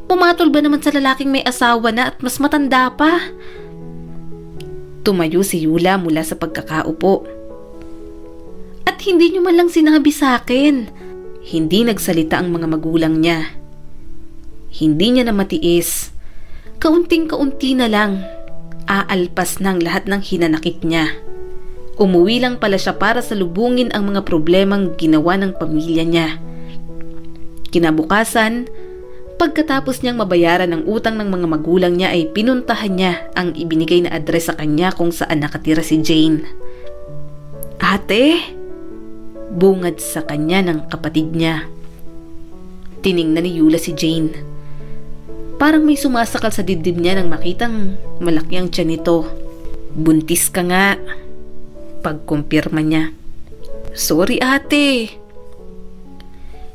Speaker 1: Pumatol ba naman sa lalaking may asawa na at mas matanda pa? Tumayo si Yula mula sa pagkakaupo. At hindi niyo man lang sinabi sa akin. Hindi nagsalita ang mga magulang niya. Hindi niya na matiis. Kaunting-kaunti na lang. Aalpas ng lahat ng hinanakit niya. Umuwi lang pala siya para salubungin ang mga problemang ginawa ng pamilya niya. Kinabukasan, pagkatapos niyang mabayaran ang utang ng mga magulang niya ay pinuntahan niya ang ibinigay na address sa kanya kung saan nakatira si Jane. Ate? Bungad sa kanya ng kapatid niya. Tiningnan ni Yula si Jane. Parang may sumasakal sa dibdib niya nang makitang malaki ang tiyan nito. Buntis ka nga. Pagkumpirma niya. Sorry ate.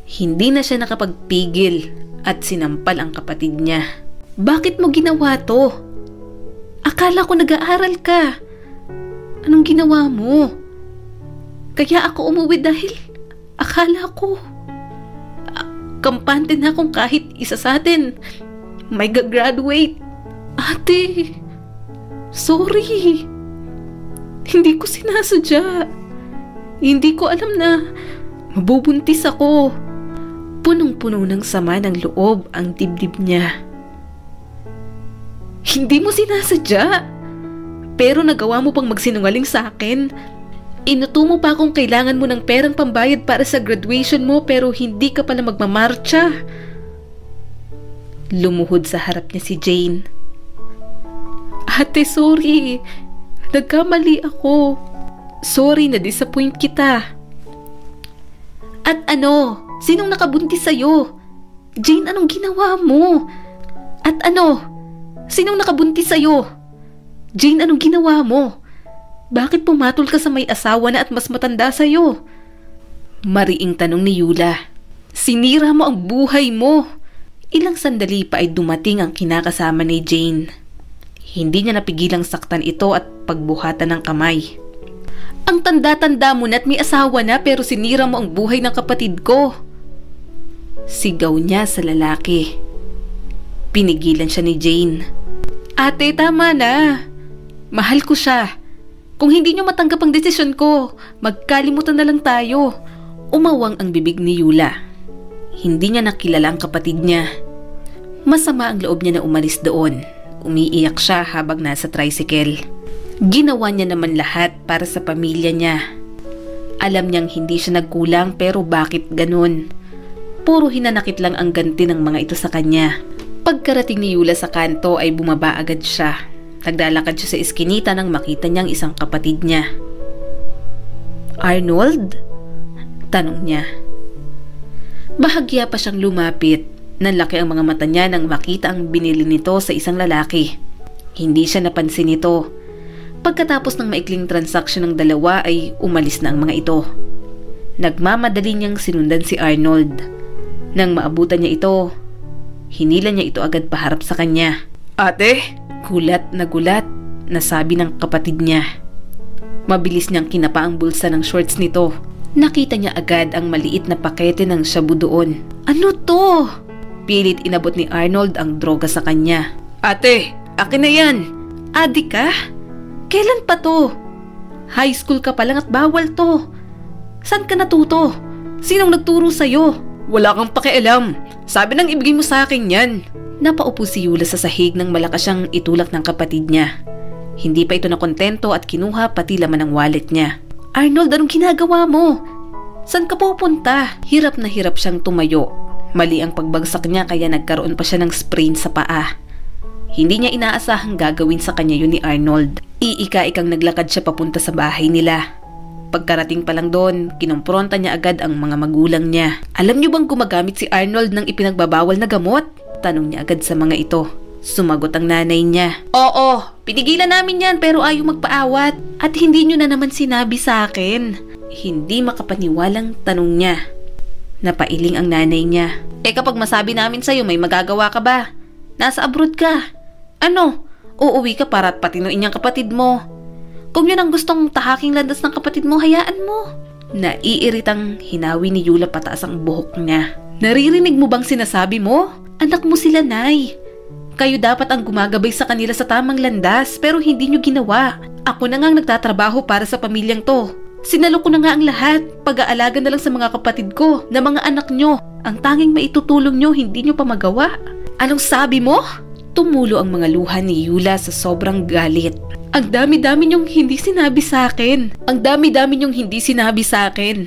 Speaker 1: Hindi na siya nakapagpigil at sinampal ang kapatid niya. Bakit mo ginawa to? Akala ko nag-aaral ka. Anong ginawa mo? Kaya ako umuwi dahil akala ko kampante na kung kahit isa sa atin may gagraduate. Ate, sorry. Hindi ko sinasadya. Hindi ko alam na mabubuntis ako. Punong-puno ng sama ng loob ang dibdib niya. Hindi mo sinasadya. Pero nagawa mo pang magsinungaling sa akin. Inuto mo pa kung kailangan mo ng perang pambayad para sa graduation mo pero hindi ka pala magmamarcha. Lumuhod sa harap niya si Jane. Ate, sorry. Nagkamali ako. Sorry na disappoint kita. At ano? Sinong nakabuntis sa'yo? Jane, anong ginawa mo? At ano? Sinong nakabuntis sa'yo? Jane, anong ginawa mo? Bakit pumatol ka sa may asawa na at mas matanda sa'yo? Mariing tanong ni Yula. Sinira mo ang buhay mo. Ilang sandali pa ay dumating ang kinakasama ni Jane. Hindi niya napigilang saktan ito at pagbuhatan ng kamay. Ang tanda-tanda mo na at may asawa na pero sinira mo ang buhay ng kapatid ko. Sigaw niya sa lalaki. Pinigilan siya ni Jane. Ate, tama na. Mahal ko siya. Kung hindi niyo matanggap ang desisyon ko, magkalimutan na lang tayo. Umawang ang bibig ni Yula. Hindi niya nakilala ang kapatid niya. Masama ang loob niya na umalis doon. Umiiyak siya habang nasa tricycle. Ginawa niya naman lahat para sa pamilya niya. Alam niyang hindi siya nagkulang pero bakit ganun? Puro hinanakit lang ang ganti ng mga ito sa kanya. Pagkarating ni Yula sa kanto ay bumaba agad siya. Naglalakad siya sa iskinita nang makita niyang isang kapatid niya. Arnold? Tanong niya. Bahagya pa siyang lumapit. Nanlaki ang mga mata niya nang makita ang binili nito sa isang lalaki. Hindi siya napansin nito. Pagkatapos ng maikling transaksyon ng dalawa ay umalis na ang mga ito. Nagmamadali niyang sinundan si Arnold. Nang maabutan niya ito, hinila niya ito agad paharap sa kanya.
Speaker 2: Ate?
Speaker 1: Gulat na sabi ng kapatid niya. Mabilis niyang kinapa ang bulsa ng shorts nito. Nakita niya agad ang maliit na pakete ng shabu doon. Ano to? Pilit inabot ni Arnold ang droga sa kanya.
Speaker 2: Ate, akin na yan.
Speaker 1: Adik ka? Kailan pa to? High school ka pa lang at bawal to. Saan ka natuto? Sinong nagturo sa'yo?
Speaker 2: Wala kang pakialam. Sabi nang ibigay mo sa akin yan.
Speaker 1: Napaupo si Yula sa sahig nang malakas siyang itulak ng kapatid niya. Hindi pa ito nakontento at kinuha pati laman ng wallet niya. Arnold, anong ginagawa mo? Saan ka pupunta? Hirap na hirap siyang tumayo. Mali ang pagbagsak niya kaya nagkaroon pa siya ng sprain sa paa. Hindi niya inaasahang gagawin sa kanya yun ni Arnold. Iika-ikang naglakad siya papunta sa bahay nila. Pagkarating pa lang doon, kinumpronta niya agad ang mga magulang niya. Alam niyo bang gumagamit si Arnold ng ipinagbabawal na gamot? Tanong niya agad sa mga ito. Sumagot ang nanay niya. Oo, pinigilan namin yan pero ayaw magpaawat. At hindi niyo na naman sinabi sa akin. Hindi makapaniwalang tanong niya. Napailing ang nanay niya. Kapag masabi namin sa'yo may magagawa ka ba? Nasa abroad ka. Ano? Uuwi ka para patinuin niyang kapatid mo. Kung yun ang gustong tahaking landas ng kapatid mo, hayaan mo. Naiiritang hinawi ni Yula pataas ang buhok niya. Naririnig mo bang sinasabi mo? Anak mo sila, Nay. Kayo dapat ang gumagabay sa kanila sa tamang landas pero hindi nyo ginawa. Ako na ngang nagtatrabaho para sa pamilyang to. Sinalo ko na nga ang lahat. Pag-aalaga na lang sa mga kapatid ko, na mga anak nyo. Ang tanging maitutulong nyo, hindi nyo pa magawa. Anong sabi mo? Tumulo ang mga luha ni Yula sa sobrang galit. Ang dami-dami nyong hindi sinabi sa akin. Ang dami-dami nyong hindi sinabi sa akin.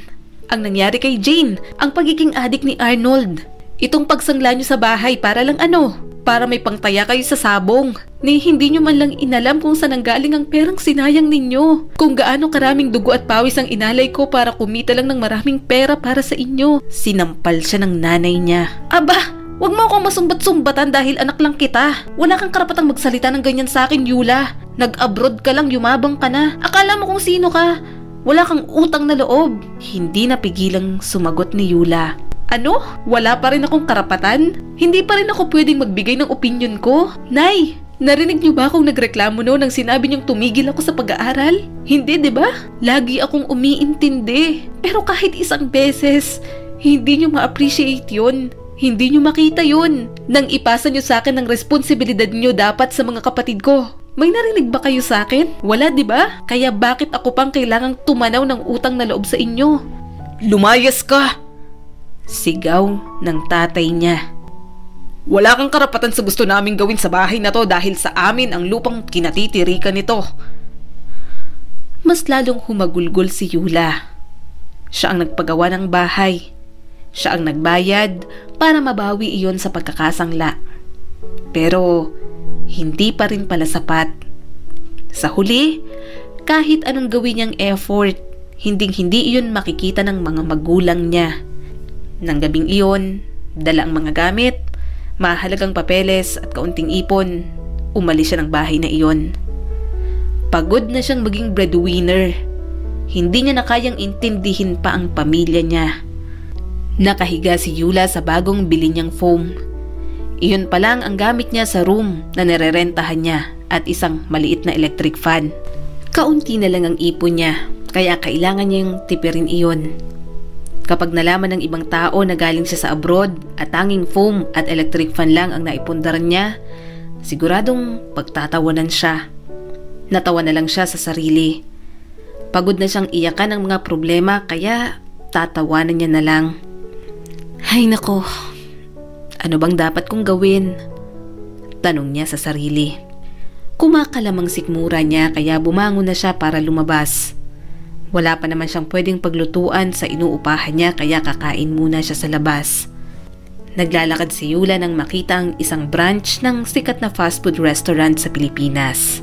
Speaker 1: Ang nangyari kay Jane, ang pagiging adik ni Arnold. Itong pagsangla nyo sa bahay para lang ano? Para may pangtaya kayo sa sabong. Ni hindi nyo man lang inalam kung saan nanggaling ang perang sinayang ninyo. Kung gaano karaming dugo at pawis ang inalay ko para kumita lang ng maraming pera para sa inyo. Sinampal siya ng nanay niya. Aba! Huwag mo akong masumbat-sumbatan dahil anak lang kita. Wala kang karapatang magsalita ng ganyan sa akin, Yula. Nag-abroad ka lang, yumabang ka na. Akala mo kung sino ka. Wala kang utang na loob. Hindi napigilang sumagot ni Yula. Ano? Wala pa rin akong karapatan? Hindi pa rin ako pwedeng magbigay ng opinyon ko? Nay, narinig niyo ba akong nagreklamo noon nang sinabi niyong tumigil ako sa pag-aaral? Hindi, di ba? Lagi akong umiintindi. Pero kahit isang beses, hindi niyo ma-appreciate yun. Hindi nyo makita yun. Nang ipasa nyo sa akin ang responsibilidad nyo dapat sa mga kapatid ko. May narinig ba kayo sa akin? Wala, di ba? Kaya bakit ako pang kailangang tumanaw ng utang na loob sa inyo?
Speaker 2: Lumayas ka!
Speaker 1: Sigaw ng tatay niya.
Speaker 2: Wala kang karapatan sa gusto naming gawin sa bahay na to dahil sa amin ang lupang kinatitirikan nito.
Speaker 1: Mas lalong humagulgol si Yula. Siya ang nagpagawa ng bahay. Siya ang nagbayad para mabawi iyon sa pagkakasangla. Pero hindi pa rin pala sapat. Sa huli, kahit anong gawin niyang effort, hinding-hindi iyon makikita ng mga magulang niya. Nang gabing iyon, dala ang mga gamit, mahalagang papeles at kaunting ipon, umalis siya ng bahay na iyon. Pagod na siyang maging breadwinner. Hindi niya na kayang intindihin pa ang pamilya niya. Nakahiga si Yula sa bagong bili niyang foam. Iyon pa lang ang gamit niya sa room na nirerentahan niya at isang maliit na electric fan. Kaunti na lang ang ipon niya kaya kailangan niyang tipirin iyon. Kapag nalaman ng ibang tao na galing siya sa abroad at tanging foam at electric fan lang ang naipundaran niya, siguradong pagtatawanan siya. Natawa na lang siya sa sarili. Pagod na siyang iyakan ang mga problema kaya tatawanan niya na lang. Ay nako, ano bang dapat kong gawin? Tanong niya sa sarili. Kumakalamang sikmura niya kaya bumangon na siya para lumabas. Wala pa naman siyang pwedeng paglutuan sa inuupahan niya kaya kakain muna siya sa labas. Naglalakad si Yula nang makita ang isang branch ng sikat na fast food restaurant sa Pilipinas.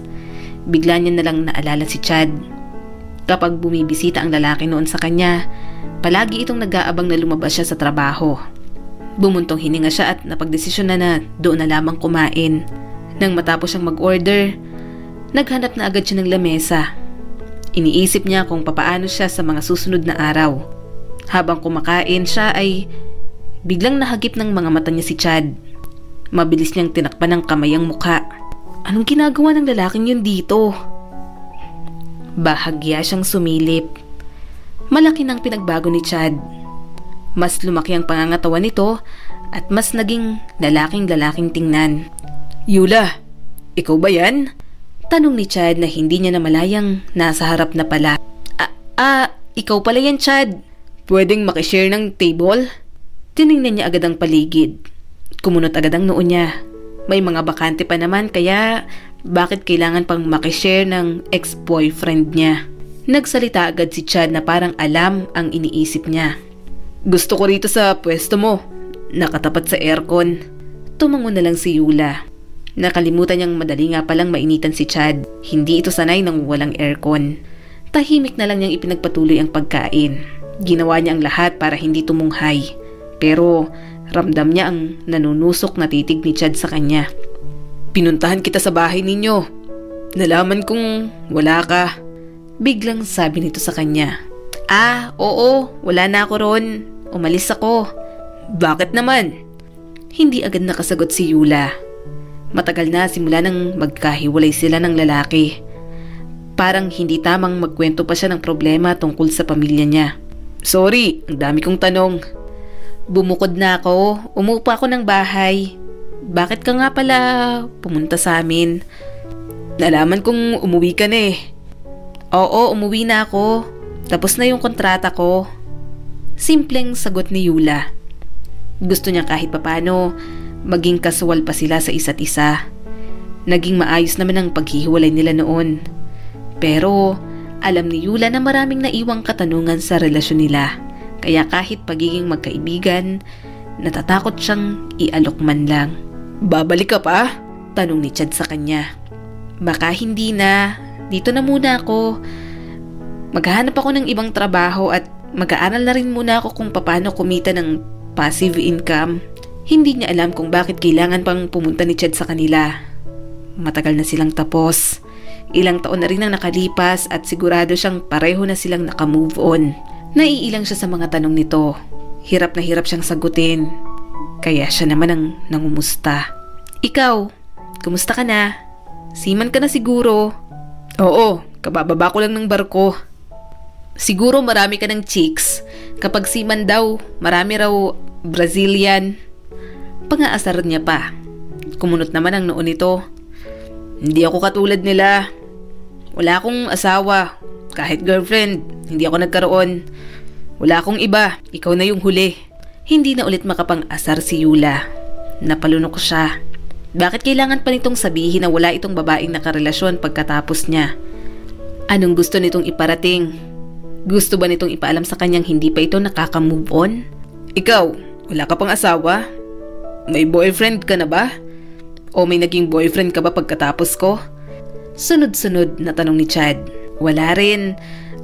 Speaker 1: Bigla niya na lang naalala si Chad. Kapag bumibisita ang lalaki noon sa kanya, palagi itong nag-aabang na lumabas siya sa trabaho. Bumuntong hininga siya at napagdesisyon na doon na lamang kumain. Nang matapos siyang mag-order, naghanap na agad siya ng lamesa. Iniisip niya kung papaano siya sa mga susunod na araw. Habang kumakain siya ay Biglang nahagip ng mga mata niya si Chad. Mabilis niyang tinakpan ng kamay ang mukha. Anong ginagawa ng lalaking yun dito? Bahagya siyang sumilip. Malaki nang pinagbago ni Chad. Mas lumaki ang pangangatawan nito at mas naging lalaking tingnan.
Speaker 2: Yula, ikaw ba yan?
Speaker 1: Tanong ni Chad na hindi niya namalayang nasa harap na pala. Ikaw pala yan, Chad.
Speaker 2: Pwedeng makishare ng table?
Speaker 1: Tiningnan niya agad ang paligid. Kumunot agad ang noo niya. May mga bakante pa naman kaya bakit kailangan pang makishare ng ex-boyfriend niya? Nagsalita agad si Chad na parang alam ang iniisip niya.
Speaker 2: Gusto ko rito sa pwesto mo. Nakatapat sa aircon.
Speaker 1: Tumango na lang si Yula. Nakalimutan niyang madali nga palang mainitan si Chad. Hindi ito sanay nang walang aircon. Tahimik na lang niyang ipinagpatuloy ang pagkain. Ginawa niya ang lahat para hindi tumunghay. Pero ramdam niya ang nanunusok na titig ni Chad sa kanya.
Speaker 2: Pinuntahan kita sa bahay ninyo. Nalaman kong wala ka.
Speaker 1: Biglang sabi nito sa kanya. Oo, wala na ako ron. Umalis ako.
Speaker 2: Bakit naman?
Speaker 1: Hindi agad nakasagot si Yula. Matagal na simula nang magkahiwalay sila ng lalaki. Parang hindi tamang magkwento pa siya ng problema tungkol sa pamilya niya.
Speaker 2: Sorry, ang dami kong tanong.
Speaker 1: Bumukod na ako. Umupa ako ng bahay. Bakit ka nga pala pumunta sa amin?
Speaker 2: Nalaman kong umuwi ka na eh.
Speaker 1: Oo, umuwi na ako. Tapos na yung kontrata ko. Simpleng sagot ni Yula. Gusto niya kahit papano maging kasuwal pa sila sa isa't isa. Naging maayos naman ang paghihiwalay nila noon. Pero alam ni Yula na maraming naiwang katanungan sa relasyon nila. Kaya kahit pagiging magkaibigan, natatakot siyang ialok man lang.
Speaker 2: Babalik ka pa?
Speaker 1: Tanong ni Chad sa kanya. Baka hindi na. Dito na muna ako. Maghahanap ako ng ibang trabaho at mag-aaral na rin muna ako kung paano kumita ng passive income. Hindi niya alam kung bakit kailangan pang pumunta ni Chad sa kanila. Matagal na silang tapos. Ilang taon na rin ang nakalipas at sigurado siyang pareho na silang nakamove on. Naiilang siya sa mga tanong nito. Hirap na hirap siyang sagutin. Kaya siya naman ang nangumusta. Ikaw, kumusta ka na? Seaman ka na siguro.
Speaker 2: Oo, kabababa ko lang ng barko.
Speaker 1: Siguro marami ka ng chicks. Kapag seaman daw, marami raw Brazilian. Pangaasar niya pa. Kumunot naman ang noon nito.
Speaker 2: Hindi ako katulad nila. Wala akong asawa. Kahit girlfriend, hindi ako nagkaroon. Wala akong iba. Ikaw na yung huli.
Speaker 1: Hindi na ulit makapang-asar si Yula. Napalunok siya. Bakit kailangan pa nitong sabihin na wala itong babaeng nakarelasyon pagkatapos niya? Anong gusto nitong iparating? Gusto ba nitong ipaalam sa kanyang hindi pa ito nakaka-move on?
Speaker 2: Ikaw, wala ka pang asawa? May boyfriend ka na ba? O may naging boyfriend ka ba pagkatapos ko?
Speaker 1: Sunod-sunod na tanong ni Chad. Wala rin.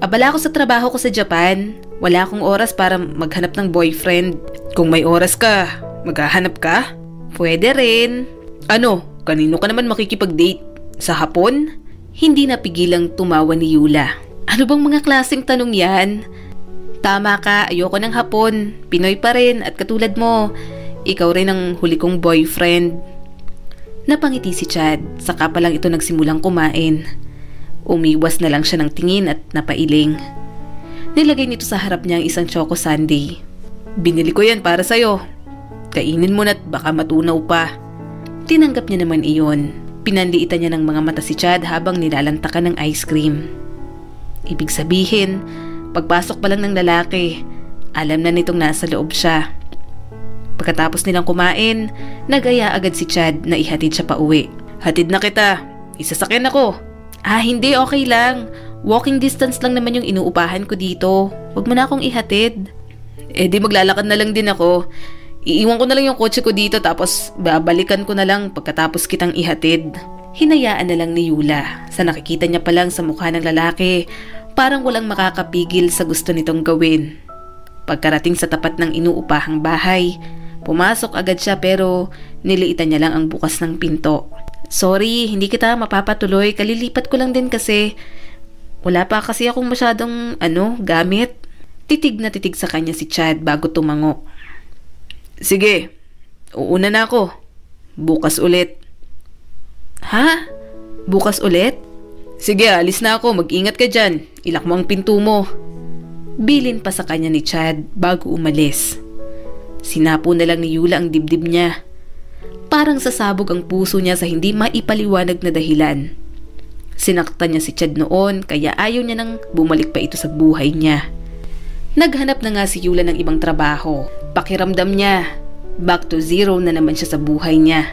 Speaker 1: Abala ako sa trabaho ko sa Japan. Wala akong oras para maghanap ng boyfriend.
Speaker 2: Kung may oras ka, maghahanap ka?
Speaker 1: Pwede rin.
Speaker 2: Ano? Kanino ka naman makikipag-date? Sa hapon?
Speaker 1: Hindi napigilang tumawa ni Yula. Ano bang mga klaseng tanong yan? Tama ka, ayoko ng hapon. Pinoy pa rin at katulad mo, ikaw rin ang huli kong boyfriend. Napangiti si Chad, saka pa lang ito nagsimulang kumain. Umiwas na lang siya ng tingin at napailing. Nilagay nito sa harap niya ang isang choco sundae.
Speaker 2: Binili ko yan para sa'yo. Kainin mo na't baka matunaw pa.
Speaker 1: Tinanggap niya naman iyon. Pinanliitan niya ng mga mata si Chad habang nilalantakan ng ice cream. Ibig sabihin, pagpasok pa lang ng lalaki, alam na nitong nasa loob siya. Pagkatapos nilang kumain, nagaya agad si Chad na ihatid siya pa uwi.
Speaker 2: Hatid na kita. Isasakyan ako.
Speaker 1: Hindi, okay lang. Walking distance lang naman yung inuupahan ko dito. Huwag mo na akong ihatid.
Speaker 2: Di maglalakad na lang din ako. Iiwan ko na lang yung kotse ko dito tapos babalikan ko na lang pagkatapos kitang ihatid.
Speaker 1: Hinayaan na lang ni Yula. Sa nakikita niya pa lang sa mukha ng lalaki, parang walang makakapigil sa gusto nitong gawin. Pagkarating sa tapat ng inuupahang bahay, pumasok agad siya pero niliitan niya lang ang bukas ng pinto. Sorry, hindi kita mapapatuloy. Kalilipat ko lang din kasi wala pa kasi akong masyadong gamit. Titig na titig sa kanya si Chad bago tumango.
Speaker 2: Sige, uuna na ako. Bukas ulit.
Speaker 1: Ha? Bukas ulit?
Speaker 2: Sige, alis na ako. Mag-ingat ka dyan. Ilak mo ang pinto mo.
Speaker 1: Bilin pa sa kanya ni Chad bago umalis. Sinapo na lang ni Yula ang dibdib niya. Parang sasabog ang puso niya sa hindi maipaliwanag na dahilan. Sinaktan niya si Chad noon kaya ayaw niya nang bumalik pa ito sa buhay niya. Naghanap na nga si Yula ng ibang trabaho. Pakiramdam niya, back to zero na naman siya sa buhay niya.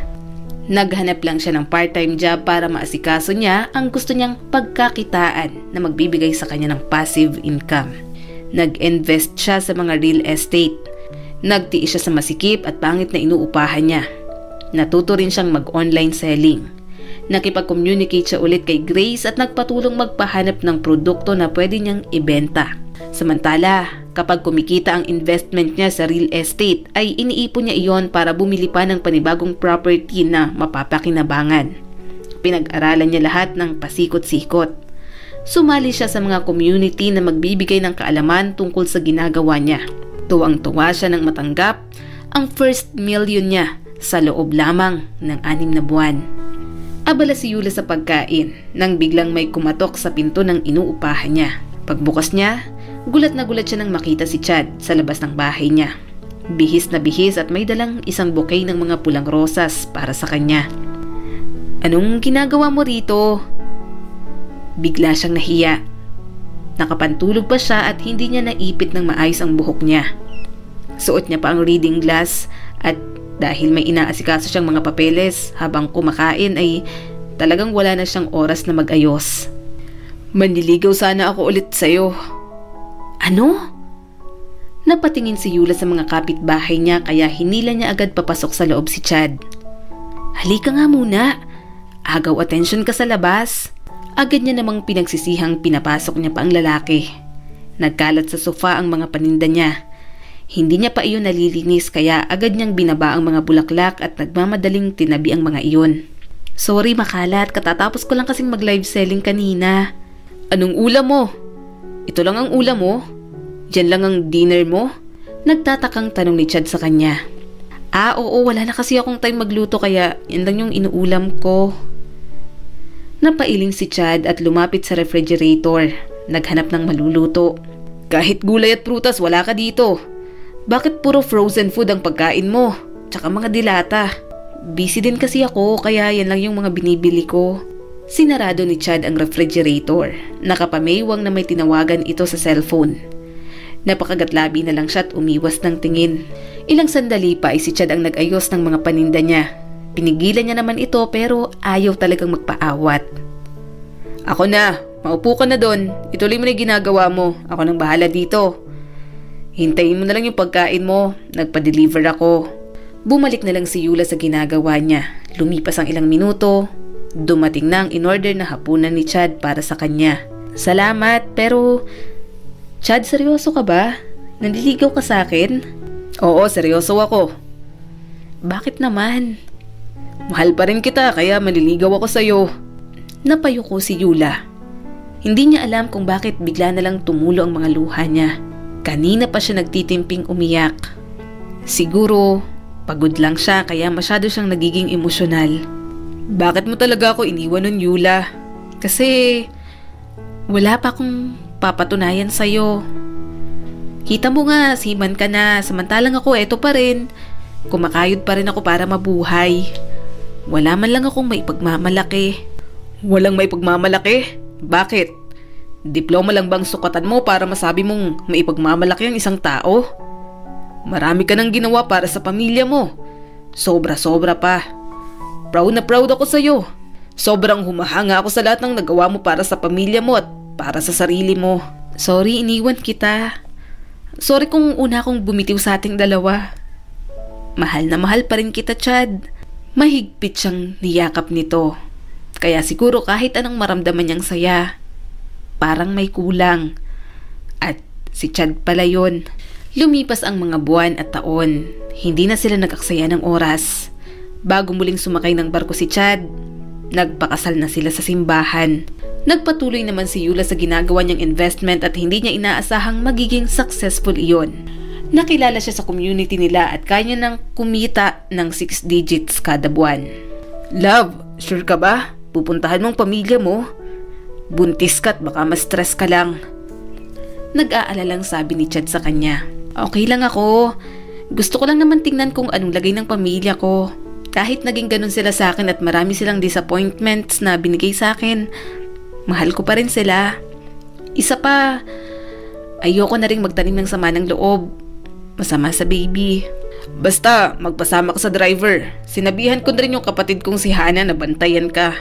Speaker 1: Naghanap lang siya ng part-time job para maasikaso niya ang gusto niyang pagkakitaan na magbibigay sa kanya ng passive income. Nag-invest siya sa mga real estate. Nagtiis siya sa masikip at pangit na inuupahan niya. Natuto rin siyang mag-online selling. Nakipag-communicate siya ulit kay Grace at nagpatulong magpahanap ng produkto na pwede niyang ibenta. Samantala, kapag kumikita ang investment niya sa real estate ay iniipon niya iyon para bumili pa ng panibagong property na mapapakinabangan. Pinag-aralan niya lahat ng pasikot-sikot. Sumali siya sa mga community na magbibigay ng kaalaman tungkol sa ginagawa niya. Tuwang-tuwa siya nang matanggap ang first million niya sa loob lamang ng 6 na buwan. Abala si Yula sa pagkain nang biglang may kumatok sa pinto ng inuupahan niya. Pagbukas niya, gulat na gulat siya nang makita si Chad sa labas ng bahay niya. Bihis na bihis at may dalang isang bouquet ng mga pulang rosas para sa kanya. "Anong ginagawa mo rito?" Bigla siyang nahiya. Nakapantulog pa siya at hindi niya naipit ng maayos ang buhok niya. Suot niya pa ang reading glass at dahil may inaasikaso siyang mga papeles habang kumakain ay talagang wala na siyang oras na mag-ayos. "Manliligaw sana ako ulit sa'yo." "Ano?" Napatingin si Yula sa mga kapitbahay niya kaya hinila niya agad papasok sa loob si Chad. "Halika nga muna. Agaw atensyon ka sa labas." Agad niya namang pinagsisihang pinapasok niya pa ang lalaki. Nagkalat sa sofa ang mga paninda niya. Hindi niya pa iyon nalilinis kaya agad niyang binaba ang mga bulaklak at nagmamadaling tinabi ang mga iyon. "Sorry makalat, katatapos ko lang kasing mag-live selling kanina." "Anong ulam mo? Ito lang ang ulam mo? Diyan lang ang dinner mo?" Nagtatakang tanong ni Chad sa kanya. Oo, wala na kasi akong time magluto kaya yan lang yung inuulam ko." Napailing si Chad at lumapit sa refrigerator. Naghanap ng maluluto. "Kahit gulay at prutas wala ka dito. Bakit puro frozen food ang pagkain mo? Tsaka mga dilata." "Busy din kasi ako kaya yan lang yung mga binibili ko." Sinarado ni Chad ang refrigerator. Nakapamaywang na may tinawagan ito sa cellphone. Napakagatlabi na lang siya at umiwas ng tingin. Ilang sandali pa ay si Chad ang nag-ayos ng mga paninda niya. Pinigilan niya naman ito pero ayaw talagang magpaawat. "Ako na, maupo ka na doon. Ituloy mo na yung ginagawa mo. Ako nang bahala dito. Hintayin mo na lang yung pagkain mo. Nagpa-deliver ako." Bumalik na lang si Yula sa ginagawa niya. Lumipas ang ilang minuto. Dumating na ang in-order na hapunan ni Chad para sa kanya. "Salamat, pero Chad, seryoso ka ba? Nandiligaw ka sa akin?" "Oo, seryoso ako." "Bakit naman?" "Mahal pa rin kita kaya maliligaw ako sa'yo." Napayuko si Yula. Hindi niya alam kung bakit bigla na lang tumulo ang mga luha niya. Kanina pa siya nagtitimping umiyak. Siguro pagod lang siya kaya masyado siyang nagiging emosyonal. "Bakit mo talaga ako iniwan nun, Yula?" "Kasi wala pa akong papatunayan sa'yo. Kita mo nga, siman ka na, samantalang ako eto pa rin. Kumakayod pa rin ako para mabuhay. Wala man lang akong maipagmamalaki." "Walang maipagmamalaki? Bakit? Diploma lang bang sukatan mo para masabi mong maipagmamalaki ang isang tao? Marami ka nang ginawa para sa pamilya mo. Sobra-sobra pa. Proud na proud ako sa'yo. Sobrang humahanga ako sa lahat ng nagawa mo para sa pamilya mo at para sa sarili mo." "Sorry, iniwan kita. Sorry kung una akong bumitiw sa ating dalawa. Mahal na mahal pa rin kita, Chad." Mahigpit siyang niyakap nito. Kaya siguro kahit anong maramdaman niyang saya, parang may kulang. At si Chad pala yun. Lumipas ang mga buwan at taon. Hindi na sila nag-aksaya ng oras. Bago muling sumakay ng barko si Chad, nagpakasal na sila sa simbahan. Nagpatuloy naman si Yula sa ginagawa niyang investment at hindi niya inaasahang magiging successful iyon.
Speaker 2: Nakilala siya sa community nila at kaya nang kumita ng 6 digits kada buwan. Love, sure ka ba? Pupuntahan mong pamilya mo? Buntis ka't baka ma-stress ka lang. Nag-aalalang sabi ni Chad sa kanya. Okay lang ako. Gusto ko lang naman tingnan kung anong lagay ng pamilya ko. Kahit naging ganun sila sa akin at marami silang disappointments na binigay sa akin, mahal ko pa rin sila. Isa pa, ayoko na rin magtanim ng sama ng loob. Masama sa baby. Basta, magpasama ka sa driver. Sinabihan ko na rin yung kapatid kong si Hana na bantayan ka.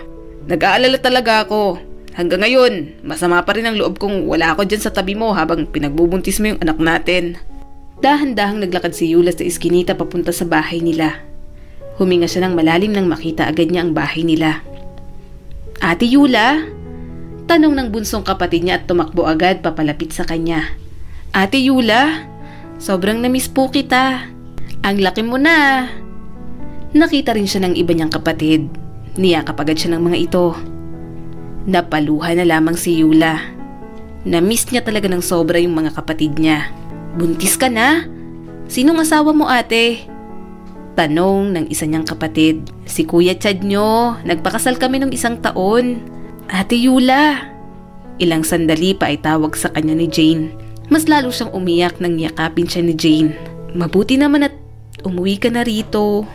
Speaker 2: Nag-aalala talaga ako. Hanggang ngayon, masama pa rin ang loob kong wala ako dyan sa tabi mo habang pinagbubuntis mo yung anak natin. Dahan-dahang naglakad si Yula sa iskinita papunta sa bahay nila. Huminga siya ng malalim nang makita agad niya ang bahay nila. Ate Yula? Tanong ng bunsong kapatid niya at tumakbo agad papalapit sa kanya. Ate Yula? Sobrang namiss po kita. Ang laki mo na. Nakita rin siya ng iba niyang kapatid. Niyakap agad siya ng mga ito. Napaluha na lamang si Yula. Namiss niya talaga ng sobra yung mga kapatid niya. Buntis ka na? Sinong asawa mo, ate? Tanong ng isa niyang kapatid. Si Kuya Chad nyo. Nagpakasal kami nung 1 taon. Ate Yula. Ilang sandali pa ay tawag sa kanya ni Jane. Mas lalo siyang umiyak nang yakapin siya ni Jane. Mabuti naman at umuwi ka na rito.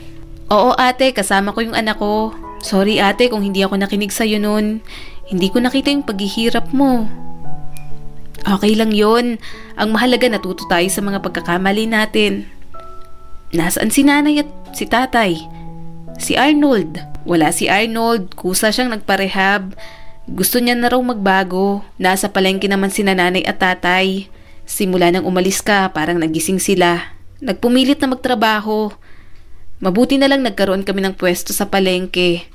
Speaker 2: Oo ate, kasama ko yung anak ko. Sorry ate kung hindi ako nakinig sa'yo nun. Hindi ko nakita yung paghihirap mo. Okay lang yon. Ang mahalaga natuto tayo sa mga pagkakamali natin. Nasaan si nanay at si tatay? Si Arnold. Wala si Arnold. Kusa siyang nagparehab. Gusto niya na raw magbago. Nasa palengke naman si nanay at tatay. Simula nang umalis ka, parang nagising sila. Nagpumilit na magtrabaho. Mabuti na lang nagkaroon kami ng pwesto sa palengke.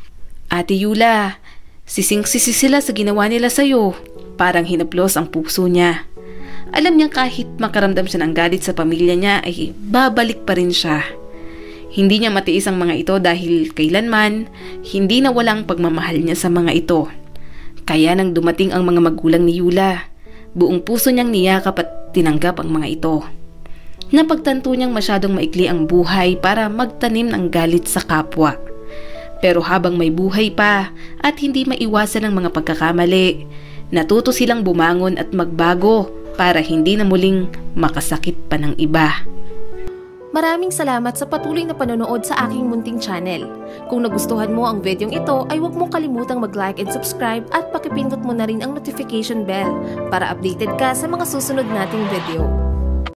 Speaker 2: Ate Yula, sising-sisi sila sa ginawa nila sa'yo. Parang hinaplos ang puso niya. Alam niyang kahit makaramdam siya ng galit sa pamilya niya ay babalik pa rin siya. Hindi niya matiis ang mga ito dahil kailanman hindi na walang pagmamahal niya sa mga ito. Kaya nang dumating ang mga magulang ni Yula, buong puso niyang niyakap at tinanggap ang mga ito. Napagtanto niyang masyadong maikli ang buhay para magtanim ng galit sa kapwa. Pero habang may buhay pa at hindi maiwasan ang mga pagkakamali, natuto silang bumangon at magbago para hindi na muling makasakit pa ng iba.
Speaker 3: Maraming salamat sa patuloy na panonood sa aking munting channel. Kung nagustuhan mo ang videong ito ay huwag mong kalimutang mag-like and subscribe at pakipindot mo na rin ang notification bell para updated ka sa mga susunod nating video.